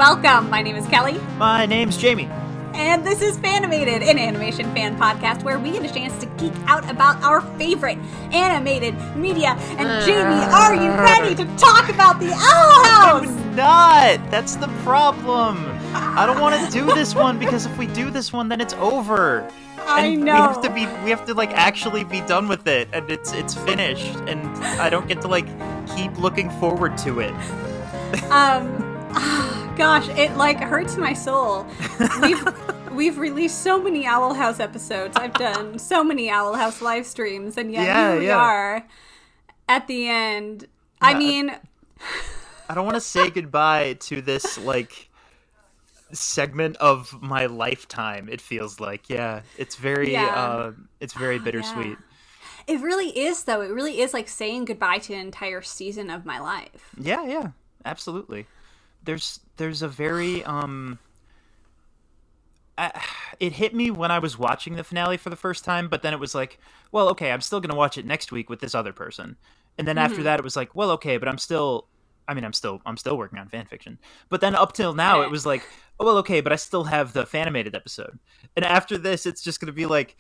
Welcome. My name is Kelly. My name's Jamie. And this is Fanimated, an animation fan podcast where we get a chance to geek out about our favorite animated media. And Jamie, are you ready to talk about the Owl House? I'm not. That's the problem. I don't want to do this one because if we do this one, then it's over. I know. We have to like actually be done with it, and it's finished, and I don't get to like keep looking forward to it. Gosh, it like hurts my soul. We've released so many Owl House episodes. I've done so many Owl House live streams, and yet here we are at the end. Yeah, I mean, I don't want to say goodbye to this like segment of my lifetime. It feels like, it's very bittersweet. Yeah. It really is, though. It really is like saying goodbye to an entire season of my life. Yeah, absolutely. There's a very it hit me when I was watching the finale for the first time, but then it was like, well, okay, I'm still gonna watch it next week with this other person, and then after that it was like, well, okay, but I'm still working on fan fiction. But then up till now it was like, oh, well, okay, but I still have the Fanimated episode, and after this it's just gonna be like,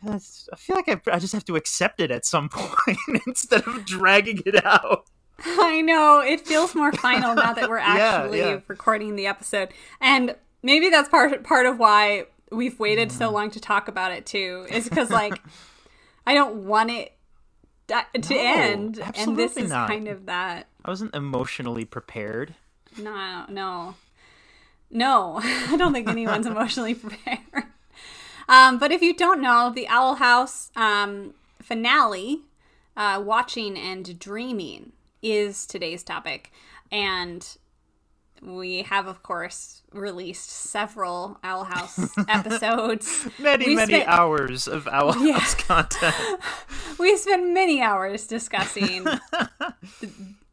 I feel like I just have to accept it at some point instead of dragging it out. I know, it feels more final now that we're actually recording the episode. And maybe that's part of why we've waited so long to talk about it too, is because like I don't want it to end, and this is not. Kind of that. I wasn't emotionally prepared. No, I don't think anyone's emotionally prepared. But if you don't know, the Owl House finale, Watching and Dreaming, is today's topic, and we have, of course, released several Owl House episodes. many hours of Owl House content. We spent many hours discussing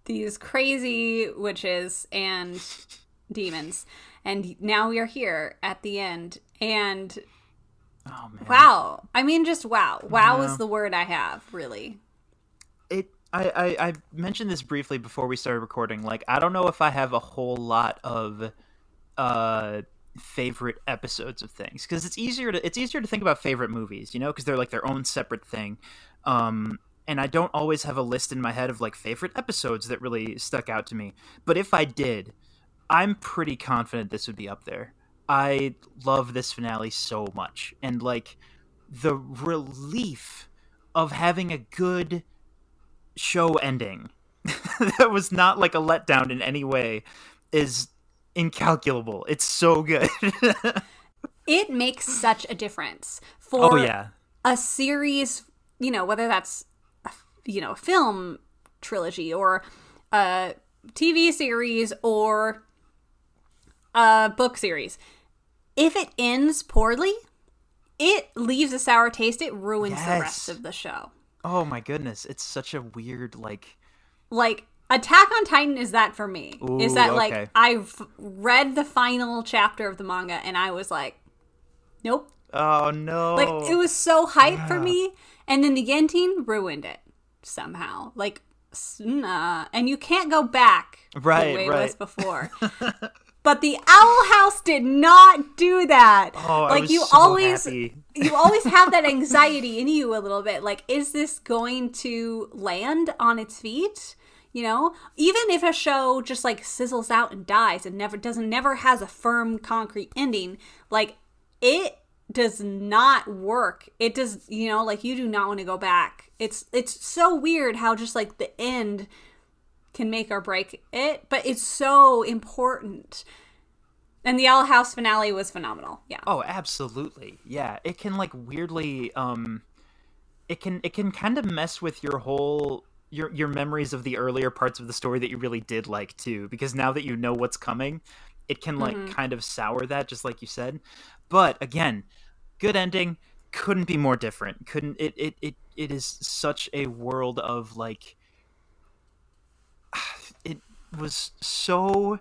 these crazy witches and demons, and now we are here at the end, and oh, man. Wow. I mean, just wow. Wow is the word I have, really. I mentioned this briefly before we started recording. Like, I don't know if I have a whole lot of favorite episodes of things, because it's easier to think about favorite movies, you know, because they're like their own separate thing. And I don't always have a list in my head of like favorite episodes that really stuck out to me. But if I did, I'm pretty confident this would be up there. I love this finale so much, and like the relief of having a good show ending that was not like a letdown in any way is incalculable. It's so good. It makes such a difference for a series, you know, whether that's a film trilogy or a TV series or a book series. If it ends poorly, it leaves a sour taste. It ruins the rest of the show. Oh my goodness, it's such a weird like Attack on Titan is that for me. Ooh, is that like I've read the final chapter of the manga and I was like, nope. Oh no. Like it was so hype for me, and then the ending ruined it somehow. Like and you can't go back the way it was before. But the Owl House did not do that. Oh, like I was you so happy. You always have that anxiety in you a little bit. Like, is this going to land on its feet? You know, even if a show just like sizzles out and dies and never has a firm, concrete ending, like it does not work. It does, you know, like you do not want to go back. It's so weird how just like the end can make or break it, but it's so important. And the Owl House finale was phenomenal. Yeah. Oh, absolutely. Yeah, it can like weirdly it can kind of mess with your whole your memories of the earlier parts of the story that you really did like too, because now that you know what's coming, it can like kind of sour that, just like you said. But again, good ending, couldn't be more different. It is such a world of like it was so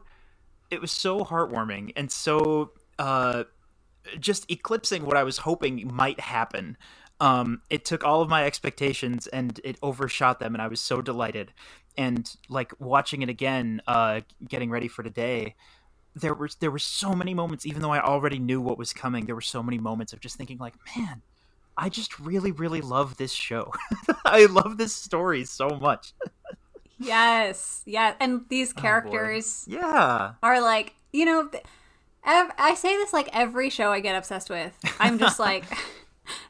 heartwarming and so just eclipsing what I was hoping might happen. It took all of my expectations and it overshot them, and I was so delighted. And like watching it again, getting ready for today, there were so many moments, even though I already knew what was coming, there were so many moments of just thinking like, man, I just really, really love this show. I love this story so much. Yes. Yeah. And these Oh boy. characters Yeah. are like, I say this like every show I get obsessed with. I'm just like,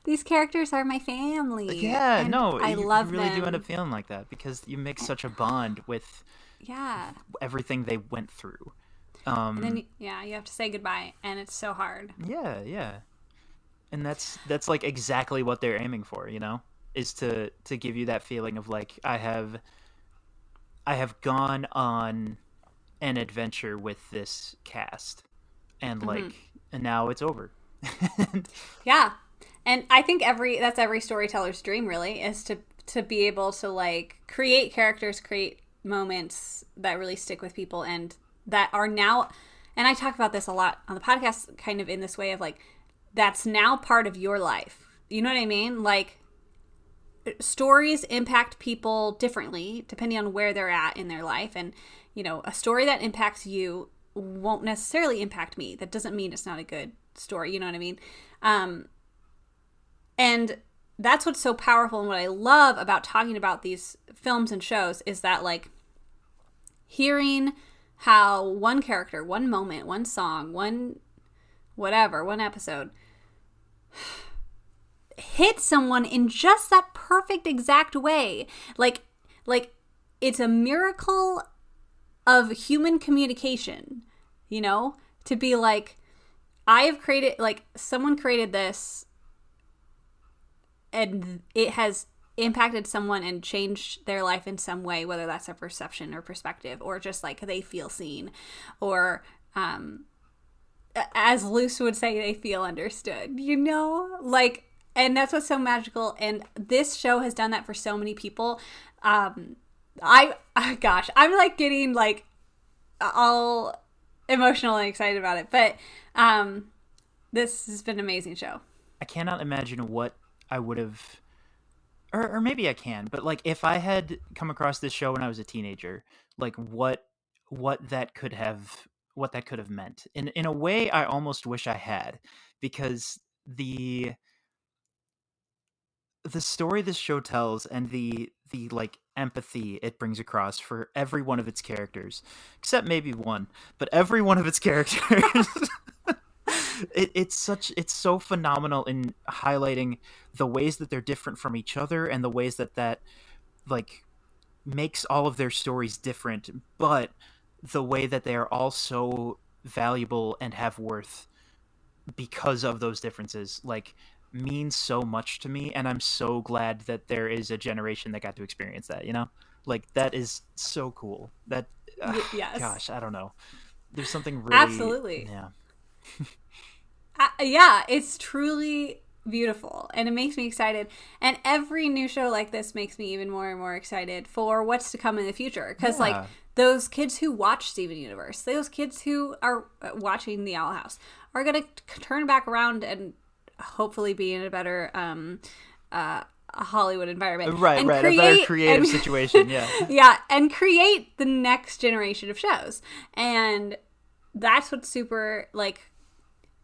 these characters are my family. Yeah, And no, I you love really do end them. up feeling like that because you make such a bond with Yeah. everything they went through. And then, yeah, you have to say goodbye. And it's so hard. Yeah, yeah. And that's like exactly what they're aiming for, you know? Is to give you that feeling of like I have gone on an adventure with this cast and like and now it's over. Yeah. And I think that's every storyteller's dream, really, is to be able to like create characters, create moments that really stick with people and that are now, and I talk about this a lot on the podcast kind of in this way of like, that's now part of your life. You know what I mean? Like, stories impact people differently depending on where they're at in their life. And, a story that impacts you won't necessarily impact me. That doesn't mean it's not a good story. You know what I mean? And that's what's so powerful, and what I love about talking about these films and shows is that, like, hearing how one character, one moment, one song, one whatever, one episode hit someone in just that perfect exact way. Like it's a miracle of human communication, to be like, I have created, like, someone created this and it has impacted someone and changed their life in some way, whether that's a perception or perspective or just like they feel seen, or as Luce would say, they feel understood, like, and that's what's so magical. And this show has done that for so many people. Gosh, I'm like getting like all emotional and excited about it, but this has been an amazing show. I cannot imagine what I would have, or maybe I can, but like if I had come across this show when I was a teenager, like what that could have meant. In a way, I almost wish I had, because the story this show tells and the like empathy it brings across for every one of its characters, except maybe one, but every one of its characters. It's so phenomenal in highlighting the ways that they're different from each other and the ways that like makes all of their stories different, but the way that they are all so valuable and have worth because of those differences, like, means so much to me. And I'm so glad that there is a generation that got to experience that, like, that is so cool. That Yes, gosh, I don't know, there's something really, absolutely. yeah. Yeah, it's truly beautiful and it makes me excited, and every new show like this makes me even more and more excited for what's to come in the future, because like, Yeah. those kids who watch Steven Universe, those kids who are watching The Owl House, are going to turn back around and hopefully be in a better a Hollywood environment, Right, and right, a better creative situation, yeah. yeah, and create the next generation of shows. And that's what's super like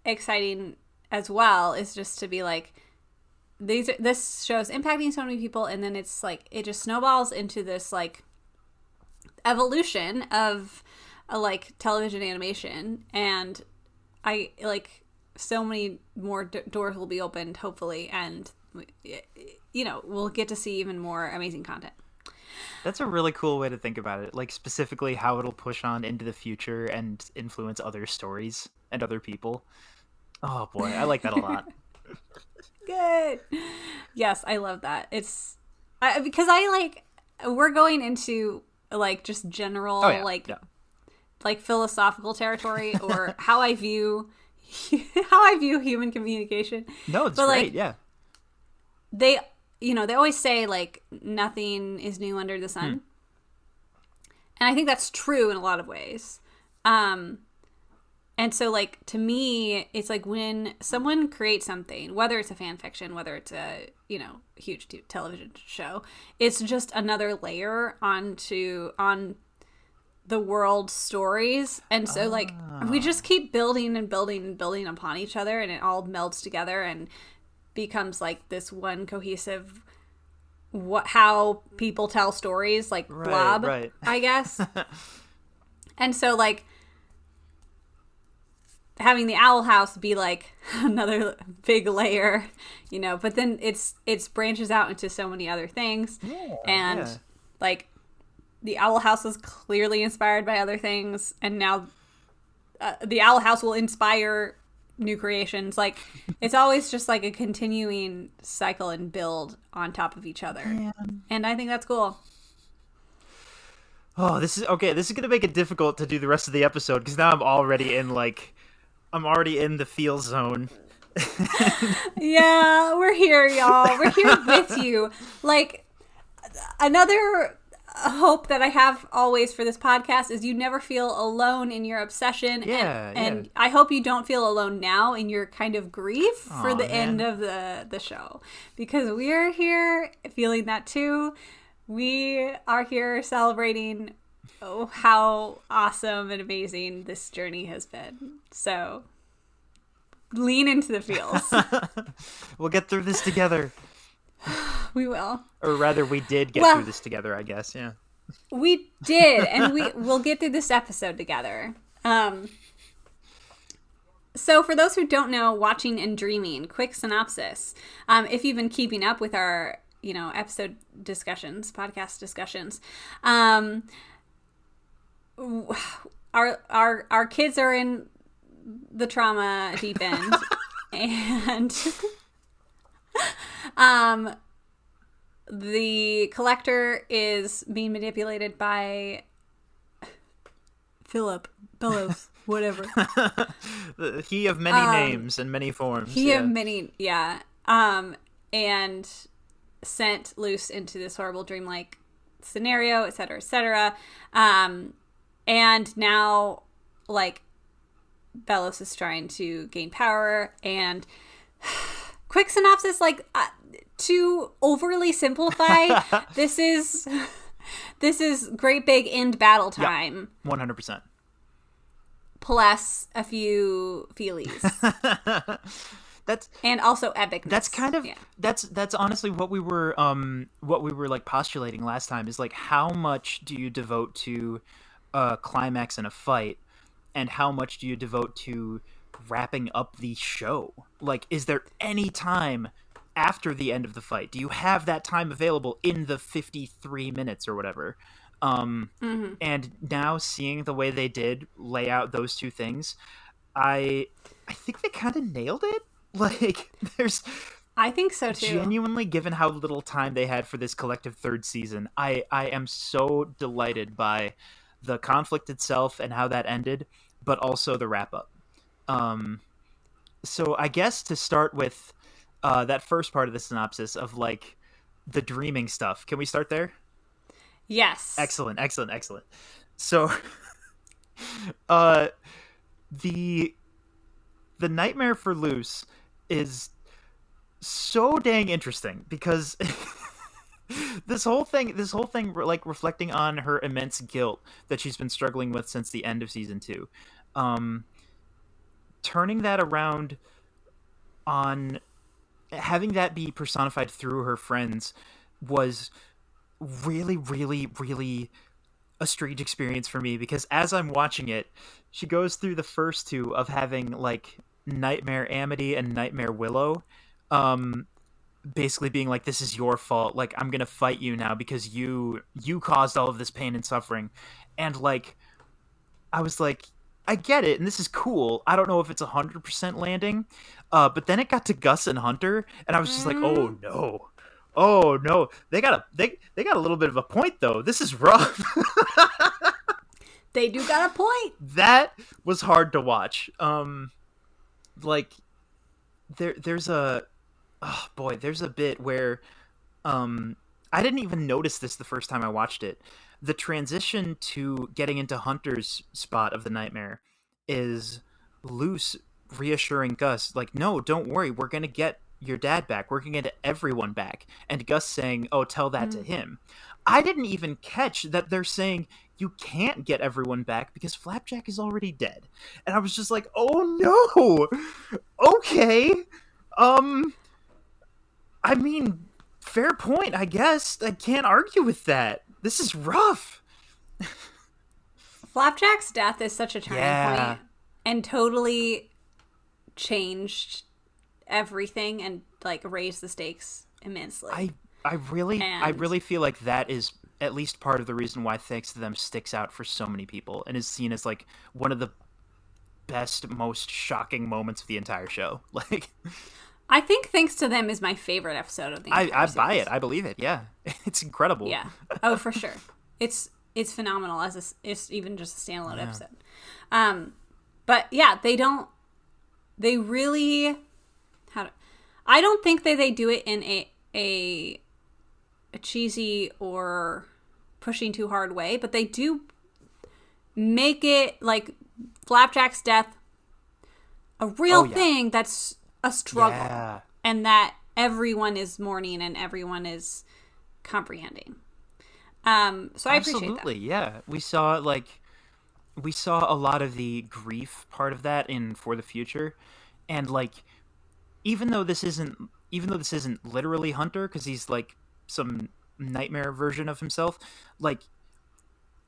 exciting as well, is just to be like, this show's impacting so many people, and then it's like it just snowballs into this like evolution of a like television animation, and I like so many more doors will be opened hopefully, and we'll get to see even more amazing content. That's a really cool way to think about it, like specifically how it'll push on into the future and influence other stories and other people. Oh boy, I like that a lot. Good. Yes, I love that. It's because I like, we're going into like just general Oh yeah, like yeah. like philosophical territory, or how I view how I view human communication. No, it's But great. like, Yeah. they they always say like nothing is new under the sun. And I think that's true in a lot of ways. And so, like, to me, it's like when someone creates something, whether it's a fan fiction, whether it's a, you know, huge television show, it's just another layer on the world stories. And so, like, we just keep building and building and building upon each other, and it all melds together and becomes like this one cohesive how people tell stories, like blob, right. I guess. And so, like, having the Owl House be like another big layer, you know, but then it's branches out into so many other things. And like the Owl House was clearly inspired by other things, and now the Owl House will inspire new creations. Like, it's always just like a continuing cycle and build on top of each other. And I think that's cool. Oh, this is gonna make it difficult to do the rest of the episode, because now I'm already in the feel zone. Yeah, we're here, y'all. We're here with you. Like, another hope that I have always for this podcast is you never feel alone in your obsession. And I hope you don't feel alone now in your kind of grief for the end of the show. Because we are here feeling that too. We are here celebrating how awesome and amazing this journey has been. So lean into the feels. We'll get through this together. We will. Or rather, we did get through this together, I guess. Yeah. We did, and we'll get through this episode together. So for those who don't know, Watching and Dreaming, quick synopsis. If you've been keeping up with our, you know, episode discussions, podcast discussions, our kids are in the trauma deep end, and the collector is being manipulated by Philip Bellows, whatever. He of many names and many forms. He of many, and sent loose into this horrible dreamlike scenario, etc., etc. And now, like, Bellows is trying to gain power, and quick synopsis, like, to overly simplify, this is great big end battle time. 100%. Plus a few feelies. And also epicness. That's kind of that's honestly what we were like postulating last time, is like, how much do you devote to a climax in a fight, and how much do you devote to wrapping up the show? Like, is there any time after the end of the fight? Do you have that time available in the 53 minutes or whatever? And now seeing the way they did lay out those two things, I think they kind of nailed it. Like, I think so too. Genuinely, given how little time they had for this collective third season, I am so delighted by the conflict itself and how that ended, but also the wrap up. So I guess to start with that first part of the synopsis of, like, the dreaming stuff, can we start there? Yes. Excellent. So the nightmare for Luce is so dang interesting, because this whole thing like reflecting on her immense guilt that she's been struggling with since the end of season 2, turning that around on having that be personified through her friends was really, really, really a strange experience for me, because as I'm watching it, she goes through the first two of having, like, Nightmare Amity and Nightmare Willow, basically being like, this is your fault, like, I'm gonna fight you now because you caused all of this pain and suffering. And, like, I was like, I get it, and this is cool. I don't know if it's 100% landing, but then it got to Gus and Hunter, and I was just like, oh no, they got a little bit of a point though. This is rough. They do got a point. That was hard to watch. Like, there's a bit where I didn't even notice this the first time I watched it. The transition to getting into Hunter's spot of the nightmare is Luce reassuring Gus, like, no, don't worry, we're gonna get your dad back. We're gonna get everyone back. And Gus saying, oh, tell that to him. I didn't even catch that they're saying you can't get everyone back because Flapjack is already dead. And I was just like, oh no! Okay. I mean, fair point, I guess. I can't argue with that. This is rough. Flapjack's death is such a turning point and totally changed everything and like raised the stakes immensely. I really feel like that is at least part of the reason why Thanks to Them sticks out for so many people and is seen as like one of the best, most shocking moments of the entire show. Like, I think Thanks to Them is my favorite episode of the entire I series. buy it. I believe it. Yeah, it's incredible. Yeah. Oh, for sure. It's phenomenal as it's even just a standalone episode. But yeah, they really I don't think they do it in a cheesy or pushing too hard way, but they do make it like Flapjack's death a real thing that's a struggle and that everyone is mourning and everyone is comprehending. So I appreciate that. Absolutely, yeah. We saw a lot of the grief part of that in For the Future, and like even though this isn't literally Hunter because he's like some nightmare version of himself, like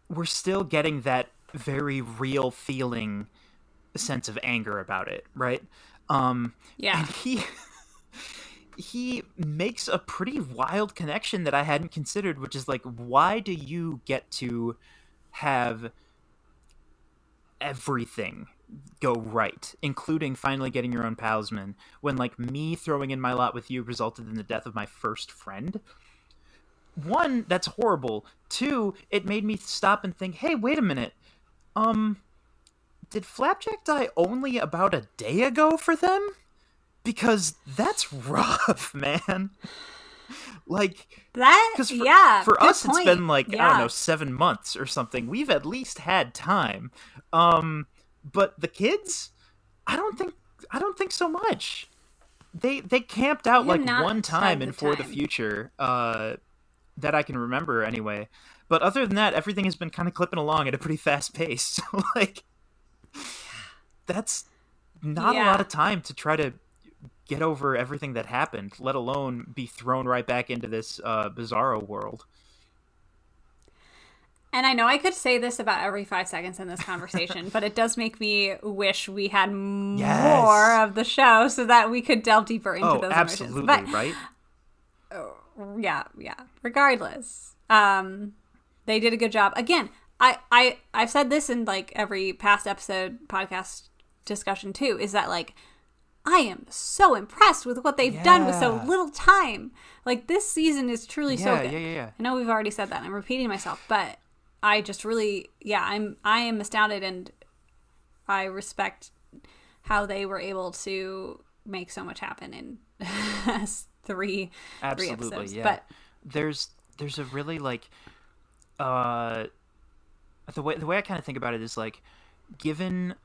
we're still getting that very real feeling sense of anger about it, right? And he makes a pretty wild connection that I hadn't considered, which is like, why do you get to have everything go right, including finally getting your own Palisman, when like me throwing in my lot with you resulted in the death of my first friend? One, that's horrible. Two, it made me stop and think, hey, wait a minute. Did Flapjack die only about a day ago for them? Because that's rough, man. Like that, because for us point. It's been like I don't know 7 months or something. We've at least had time. But the kids, I don't think so much. They camped out like one time in For the Future that I can remember anyway. But other than that, everything has been kind of clipping along at a pretty fast pace. So like that's not a lot of time to try to get over everything that happened, let alone be thrown right back into this bizarro world. And I know I could say this about every 5 seconds in this conversation, but it does make me wish we had more of the show so that we could delve deeper into those absolutely, emotions. But, right? Yeah. Regardless, they did a good job. Again, I've said this in like every past episode podcast discussion too, is that like I am so impressed with what they've done with so little time. Like this season is truly so good. Yeah. I know we've already said that. I'm repeating myself, but I just really, I am astounded, and I respect how they were able to make so much happen in three episodes. Yeah. But there's a really like the way I kind of think about it is like given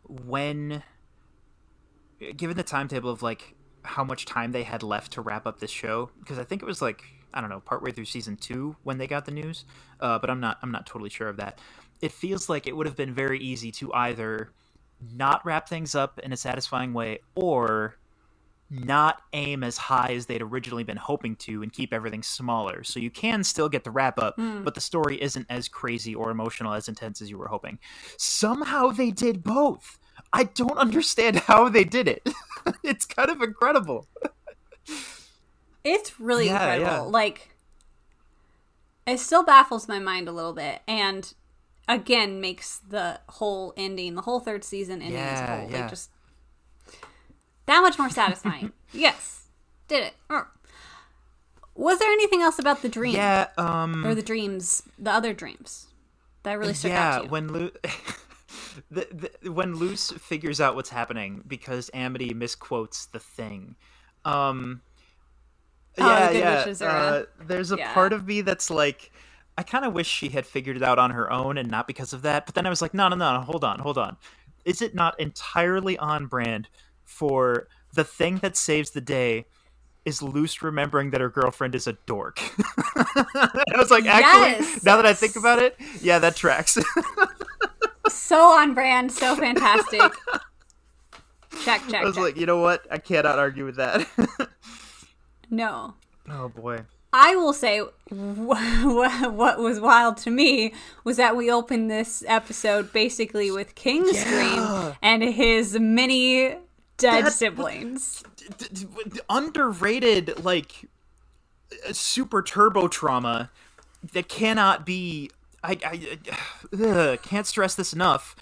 the timetable of like how much time they had left to wrap up this show, because I think it was like, I don't know, partway through season 2 when they got the news, but I'm not totally sure of that. It feels like it would have been very easy to either not wrap things up in a satisfying way or not aim as high as they'd originally been hoping to and keep everything smaller. So you can still get the wrap up, but the story isn't as crazy or emotional, as intense as you were hoping. Somehow they did both. I don't understand how they did it. It's kind of incredible. It's really incredible. Yeah. Like, it still baffles my mind a little bit, and again makes the whole ending, the whole third season ending as a whole, like just that much more satisfying. Yes, did it. Was there anything else about the dream? Yeah, or the dreams, the other dreams that really stuck out to you? When Luce figures out what's happening because Amity misquotes the thing. There's a part of me that's like, I kind of wish she had figured it out on her own and not because of that. But then I was like, no, hold on. not entirely on brand for the thing that saves the day is Luce remembering that her girlfriend is a dork? I was like, actually, Yes. now that I think about it, yeah, that tracks. So on brand, so fantastic. Check. I was like, you know what? I cannot argue with that. No. Oh boy. I will say what was wild to me was that we opened this episode basically with King's Scream and his many dead siblings. Underrated, like, super turbo trauma that cannot be. I can't stress this enough.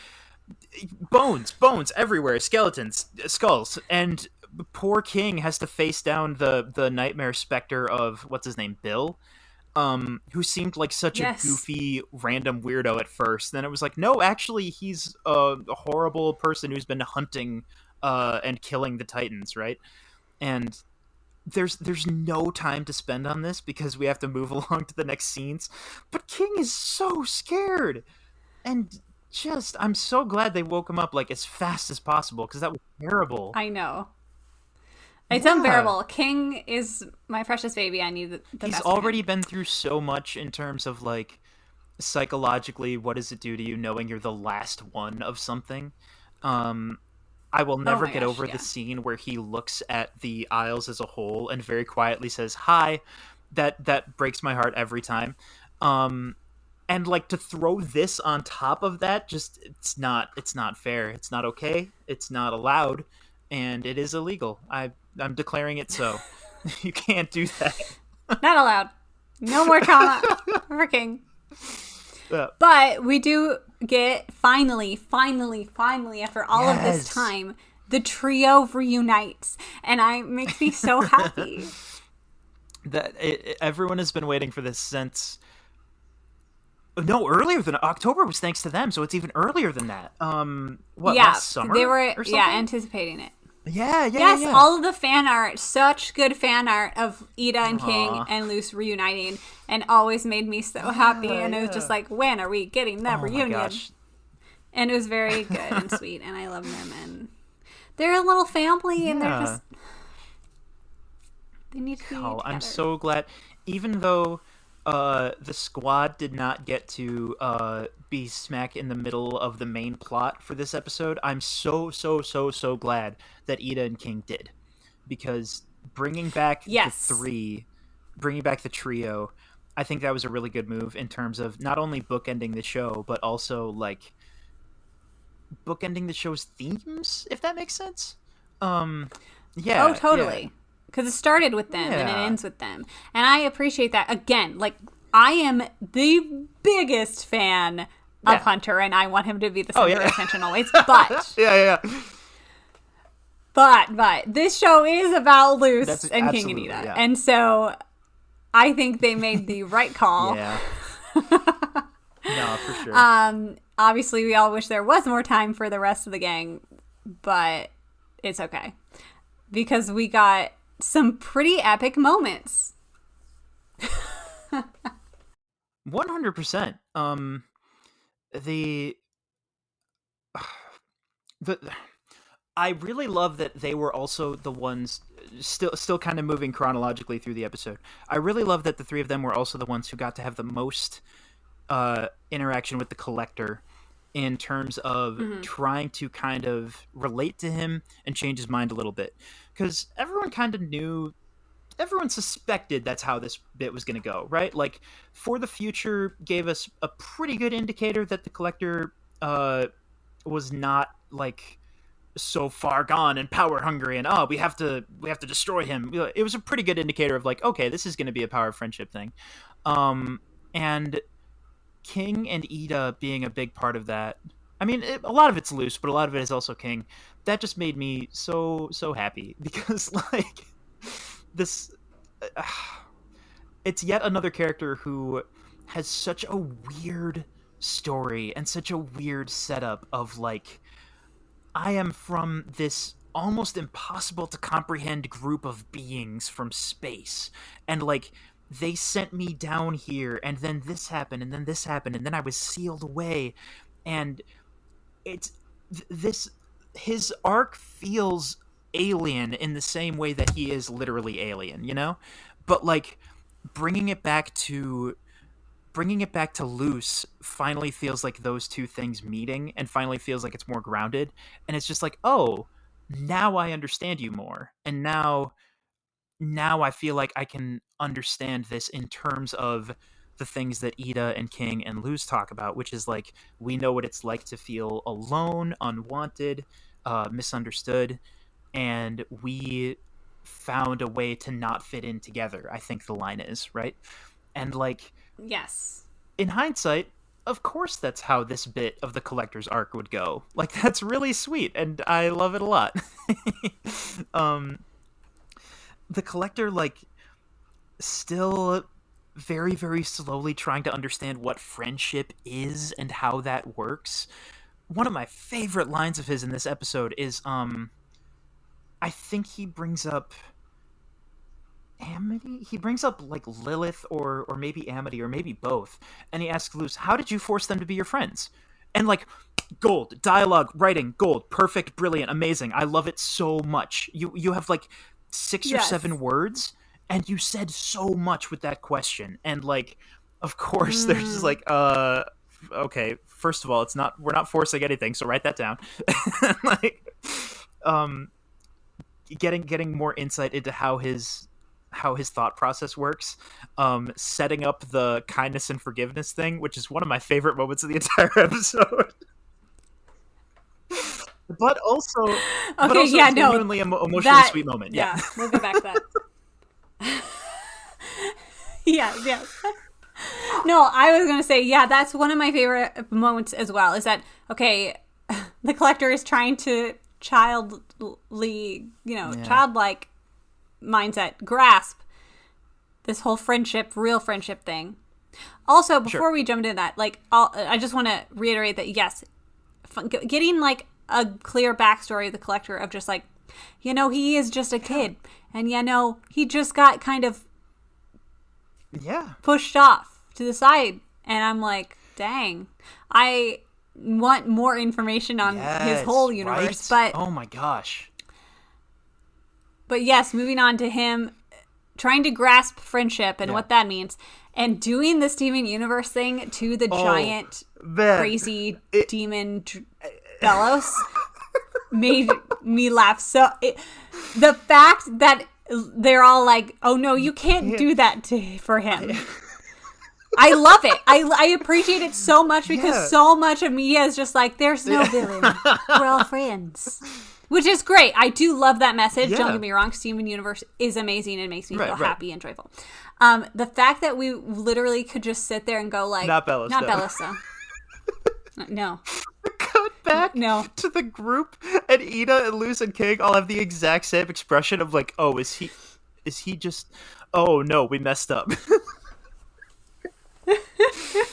Bones everywhere, skeletons, skulls, and poor King has to face down the nightmare specter of what's his name, Bill, who seemed like such a goofy random weirdo at first. Then it was like, no, actually, he's a horrible person who's been hunting and killing the Titans, right? And there's no time to spend on this because we have to move along to the next scenes. But King is so scared, and just I'm so glad they woke him up like as fast as possible because that was terrible. I know. It's unbearable. King is my precious baby. I need the best. He's already been through so much in terms of like psychologically, what does it do to you knowing you're the last one of something? I will never get over the scene where he looks at the aisles as a whole and very quietly says hi. That breaks my heart every time. And like to throw this on top of that, just it's not fair. It's not okay. It's not allowed, and it is illegal. I'm declaring it so. You can't do that. Not allowed. No more trauma for King. But we do get finally after all of this time, the trio reunites, and it makes me so happy. Everyone has been waiting for this since. No, earlier than October was thanks to them, so it's even earlier than that. Last summer? They were anticipating it. Yeah. All of the fan art, such good fan art of Ida and King and Luce reuniting, and always made me so happy. And it was just like, when are we getting that reunion? And it was very good and sweet, and I love them. And they're a little family, and they're just they need to be together. I'm so glad, even though the squad did not get to be smack in the middle of the main plot for this episode. I'm so glad that Ida and King did, because bringing back the trio, I think that was a really good move in terms of not only bookending the show, but also like bookending the show's themes, if that makes sense. Oh, totally. Because it started with them and it ends with them. And I appreciate that. Again, like, I am the biggest fan of Hunter, and I want him to be the center of attention always. But but this show is about Luce and King and Ida. Yeah. And so I think they made the right call. Yeah. No, for sure. Obviously, we all wish there was more time for the rest of the gang, but it's okay. Because we got some pretty epic moments. 100%. I really love that they were also the ones still kind of moving chronologically through the episode. I really love that the three of them were also the ones who got to have the most interaction with the Collector in terms of trying to kind of relate to him and change his mind a little bit. Because everyone kind of knew, everyone suspected that's how this bit was going to go, right? Like, For the Future gave us a pretty good indicator that the Collector was not, like, so far gone and power hungry and, we have to destroy him. It was a pretty good indicator of, like, okay, this is going to be a power friendship thing. And King and Ida being a big part of that. I mean, a lot of it's Luce, but a lot of it is also King. That just made me so happy because, like, this... it's yet another character who has such a weird story and such a weird setup of, like, I am from this almost impossible to comprehend group of beings from space, and, like, they sent me down here, and then this happened, and then this happened, and then I was sealed away, and it's this his arc feels alien in the same way that he is literally alien, you know? But like bringing it back to loose finally feels like those two things meeting and finally feels like it's more grounded, and it's just like, oh, now I understand you more, and now I feel like I can understand this in terms of the things that Ida and King and Luz talk about, which is like, we know what it's like to feel alone, unwanted, misunderstood, and we found a way to not fit in together, I think the line is, right? And like, Yes. in hindsight, of course that's how this bit of the Collector's arc would go. Like, that's really sweet, and I love it a lot. The Collector, like, still very, very slowly trying to understand what friendship is and how that works. One of my favorite lines of his in this episode is, I think he brings up Amity? He brings up, like, Lilith or maybe Amity or maybe both. And he asks Luz, how did you force them to be your friends? And, like, gold. Dialogue, writing, gold. Perfect, brilliant, amazing. I love it so much. You have, like, 6 or 7 words, and you said so much with that question. And, like, of course, there's just like, okay, first of all, we're not forcing anything, so write that down. Like, getting more insight into how his thought process works, setting up the kindness and forgiveness thing, which is one of my favorite moments of the entire episode. But also, genuinely emotionally sweet moment. Yeah, we'll get back to that. Yes. No, I was gonna say, yeah, that's one of my favorite moments as well. Is that okay? The Collector is trying to childlike mindset grasp this whole real friendship thing. Also, before we jump into that, like, I just want to reiterate that yes, getting like a clear backstory of the Collector of just like, he is just a kid, and he just got kind of pushed off to the side, and I'm like, dang, I want more information on his whole universe, but oh my gosh. But yes, moving on to him trying to grasp friendship and what that means, and doing the Steven Universe thing to the giant crazy demon Bellows made me laugh. So the fact that they're all like, oh no, you can't do that for him. I love it. I appreciate it so much because so much of media is just like, there's no villain. We're all friends. Which is great. I do love that message. Yeah. Don't get me wrong. Steven Universe is amazing and makes me feel happy and joyful. The fact that we literally could just sit there and go like... Not Bellows. Not Bellows, though. No. Cut back to the group, and Ida and Luz and King all have the exact same expression of like, oh, is he just... Oh, no, we messed up.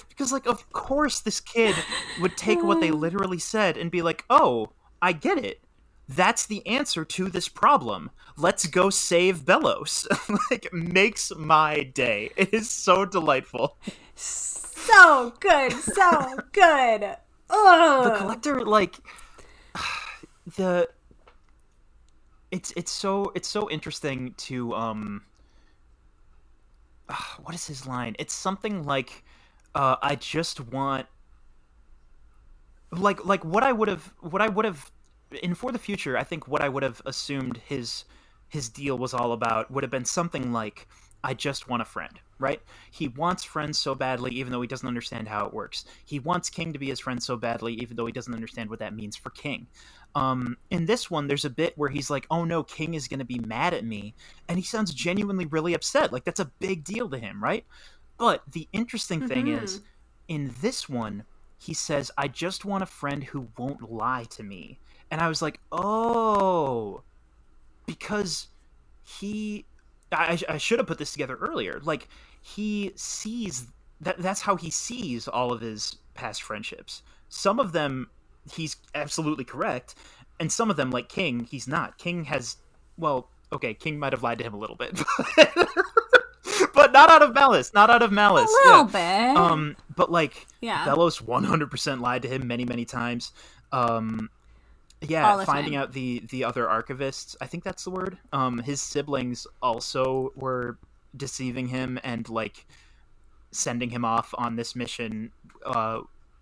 Because, like, of course this kid would take what they literally said and be like, oh, I get it. That's the answer to this problem. Let's go save Bellows. Like, makes my day. It is so delightful. So good. So good. Ugh. The Collector, like, it's so interesting to, what is his line? It's something like, I just want, like what I would have, in For the Future, I think what I would have assumed his deal was all about would have been something like, I just want a friend, right? He wants friends so badly, even though he doesn't understand how it works. He wants King to be his friend so badly, even though he doesn't understand what that means for King. In this one, there's a bit where he's like, oh no, King is going to be mad at me. And he sounds genuinely really upset. Like, that's a big deal to him, right? But the interesting thing is, in this one, he says, I just want a friend who won't lie to me. And I was like, oh, because I should have put this together earlier. Like, he sees, that's how he sees all of his past friendships. Some of them, he's absolutely correct. And some of them, like King, he's not. King has, well, okay, King might have lied to him a little bit. But not out of malice. Not out of malice. A little bit. But, like, Bellows 100% lied to him many, many times. Yeah, all the finding time. out the other archivists, I think that's the word. His siblings also were deceiving him and like sending him off on this mission,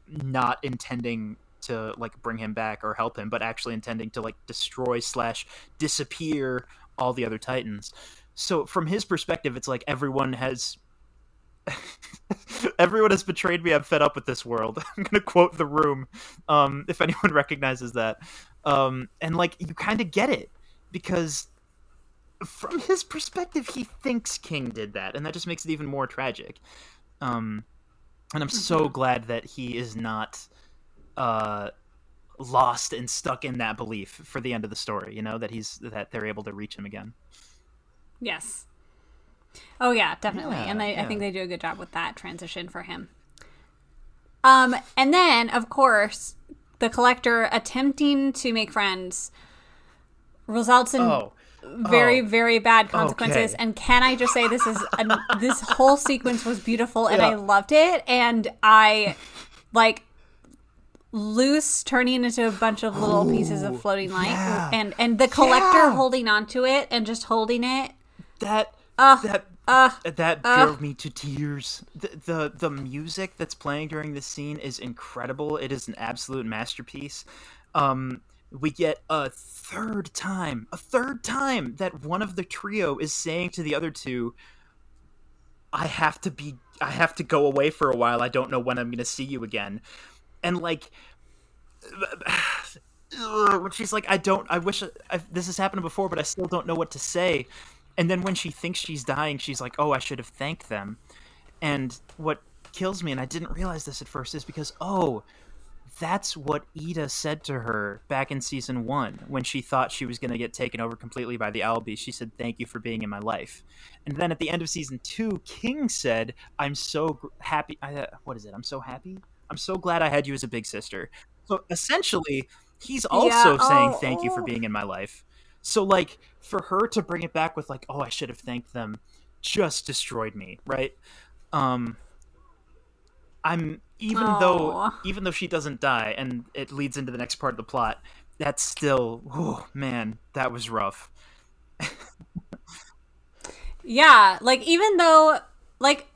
not intending to like bring him back or help him, but actually intending to like destroy slash disappear all the other Titans. So from his perspective, it's like everyone has everyone has betrayed me. I'm fed up with this world. I'm gonna quote The Room, if anyone recognizes that. And like you kind of get it because from his perspective, he thinks King did that, and that just makes it even more tragic. Um, and I'm so glad that he is not lost and stuck in that belief for the end of the story. You know that they're able to reach him again. Yes. Oh yeah, definitely. And Yeah, I yeah. think they do a good job with that transition for him. And then of course, the Collector attempting to make friends results in Oh, very, very bad consequences. okay. And can I just say this whole sequence was beautiful and Yeah. I loved it. And I like loose turning into a bunch of little pieces of floating light yeah. and the Collector Yeah. holding on to it and just holding it. That Uh, that drove me to tears. The music that's playing during this scene is incredible. It is an absolute masterpiece. We get a third time that one of the trio is saying to the other two, I have to go away for a while. I don't know when I'm going to see you again. And like when she's like, I wish this has happened before, but I still don't know what to say. And then when she thinks she's dying, she's like, oh, I should have thanked them. And what kills me, and I didn't realize this at first, is because, oh, that's what Ida said to her back in season 1 when she thought she was going to get taken over completely by the Albys. She said, thank you for being in my life. And then at the end of season 2, King said, I'm so happy. What is it? I'm so happy? I'm so glad I had you as a big sister. So essentially, he's yeah. also saying thank you for being in my life. So like for her to bring it back with like, oh, I should have thanked them, just destroyed me, right? Um, I'm Oh. even though she doesn't die, and it leads into the next part of the plot. That's still, oh man, that was rough. Yeah, like even though like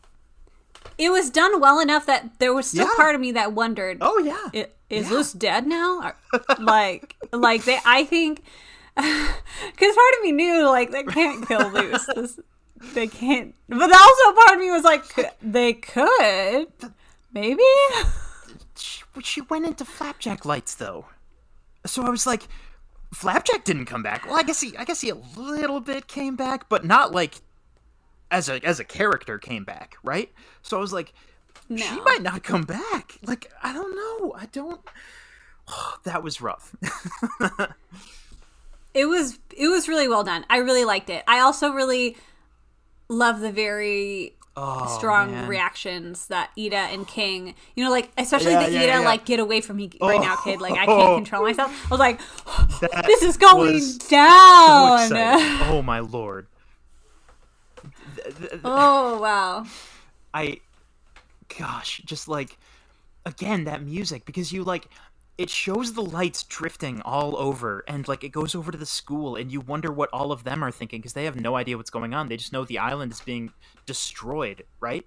it was done well enough that there was still Yeah. part of me that wondered, Oh yeah, is yeah. Luce dead now? Or, like they, I think, because part of me knew like they can't kill Luce. They can't. But also part of me was like, they could, maybe. She went into Flapjack lights though, so I was like, Flapjack didn't come back. Well, I guess he a little bit came back, but not like as a character came back, right? So I was like, No. she might not come back. Like, I don't know. I don't. That was rough. It was really well done. I really liked it. I also really love the very strong man. reactions that Ida and King, you know, like especially Yeah, the yeah, Ida yeah. like get away from me right now, kid. Like I can't control myself. I was like, this is going was down. So exciting. Oh my lord. Oh wow. Gosh, just like again that music, because you like it shows the lights drifting all over, and like it goes over to the school, and you wonder what all of them are thinking because they have no idea what's going on. They just know the island is being destroyed, right?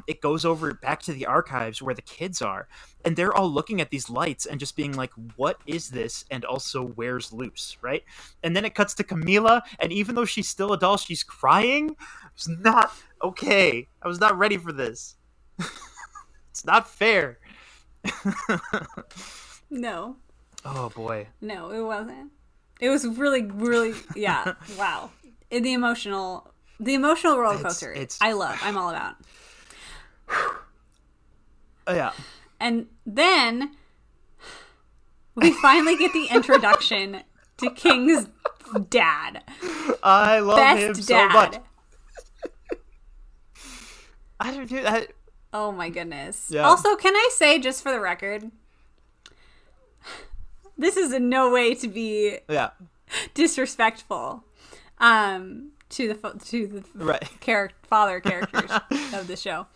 It goes over back to the archives where the kids are, and they're all looking at these lights and just being like, what is this? And also, where's Luce, right? And then it cuts to Camila, and even though she's still a doll, she's crying. It's not okay. I was not ready for this. It's not fair. No. Oh boy. No, it wasn't. It was really, really, yeah. Wow. The emotional roller coaster. I'm all about. Yeah. And then we finally get the introduction to King's dad. I love Best him dad. so much. I don't do that. Oh my goodness. Yeah. Also, can I say, just for the record, this is in no way to be Yeah. disrespectful to the Right. father characters of the show.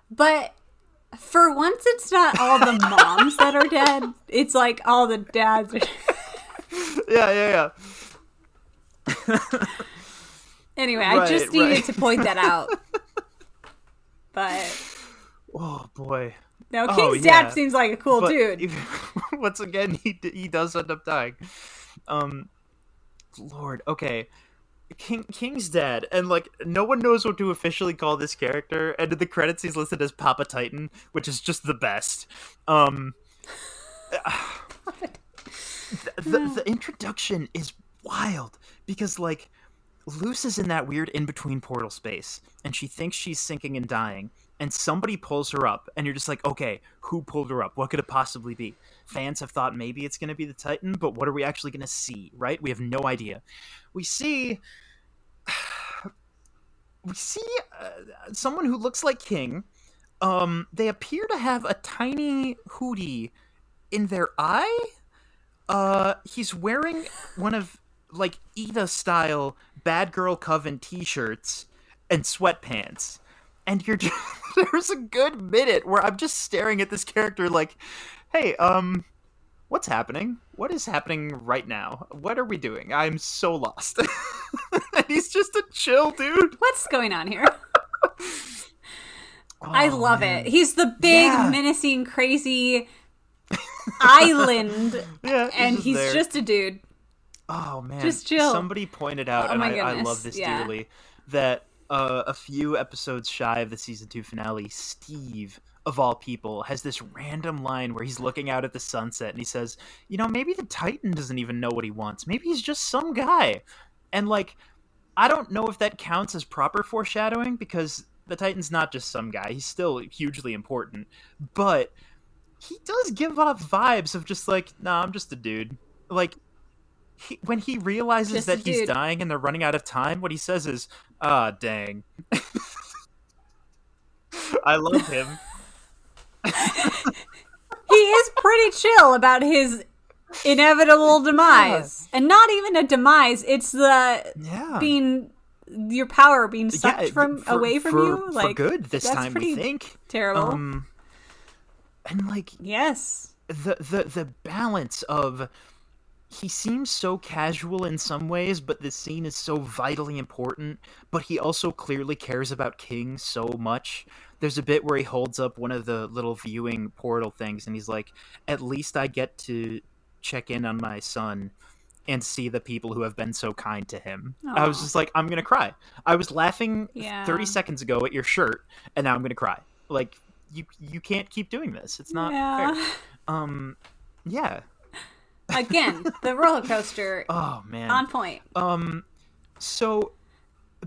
But for once, it's not all the moms that are dead. It's like all the dads are Yeah. Anyway, I just needed to point that out. But oh boy. no, King's dad seems like a cool dude. Once again, he does end up dying. Lord, okay. King's dad, and like no one knows what to officially call this character, and in the credits he's listed as Papa Titan, which is just the best. The introduction is wild because like Luce is in that weird in-between portal space, and she thinks she's sinking and dying, and somebody pulls her up, and you're just like, okay, who pulled her up? What could it possibly be? Fans have thought maybe it's going to be the Titan, but what are we actually going to see, right? We have no idea. We see someone who looks like King. They appear to have a tiny hoodie in their eye. He's wearing one of like Ida style Bad Girl Coven t-shirts and sweatpants. And you're just, there's a good minute where I'm just staring at this character like, hey, what's happening? What is happening right now? What are we doing? I'm so lost. And he's just a chill dude. What's going on here? I love it. He's the big, menacing, crazy island. And he's just a dude. Oh, man. Just chill. Somebody pointed out, and I love this dearly, that a few episodes shy of the season 2 finale, Steve, of all people, has this random line where he's looking out at the sunset and he says, you know, maybe the Titan doesn't even know what he wants. Maybe he's just some guy. And, like, I don't know if that counts as proper foreshadowing because the Titan's not just some guy. He's still hugely important. But he does give off vibes of just like, nah, I'm just a dude. Like, when he realizes that he's dying and they're running out of time, what he says is, ah, dang. I love him. He is pretty chill about his inevitable demise. And not even a demise, it's the being your power being sucked away from you. Like, for good this time, we think. Terrible. And like, yes, the balance of, he seems so casual in some ways, but this scene is so vitally important, but he also clearly cares about King so much. There's a bit where he holds up one of the little viewing portal things, and he's like, at least I get to check in on my son and see the people who have been so kind to him. Aww. I was just like, I'm gonna cry. I was laughing 30 seconds ago at your shirt, and now I'm gonna cry. Like, you can't keep doing this. It's not fair. Yeah. Again, the roller coaster. Oh man, on point. So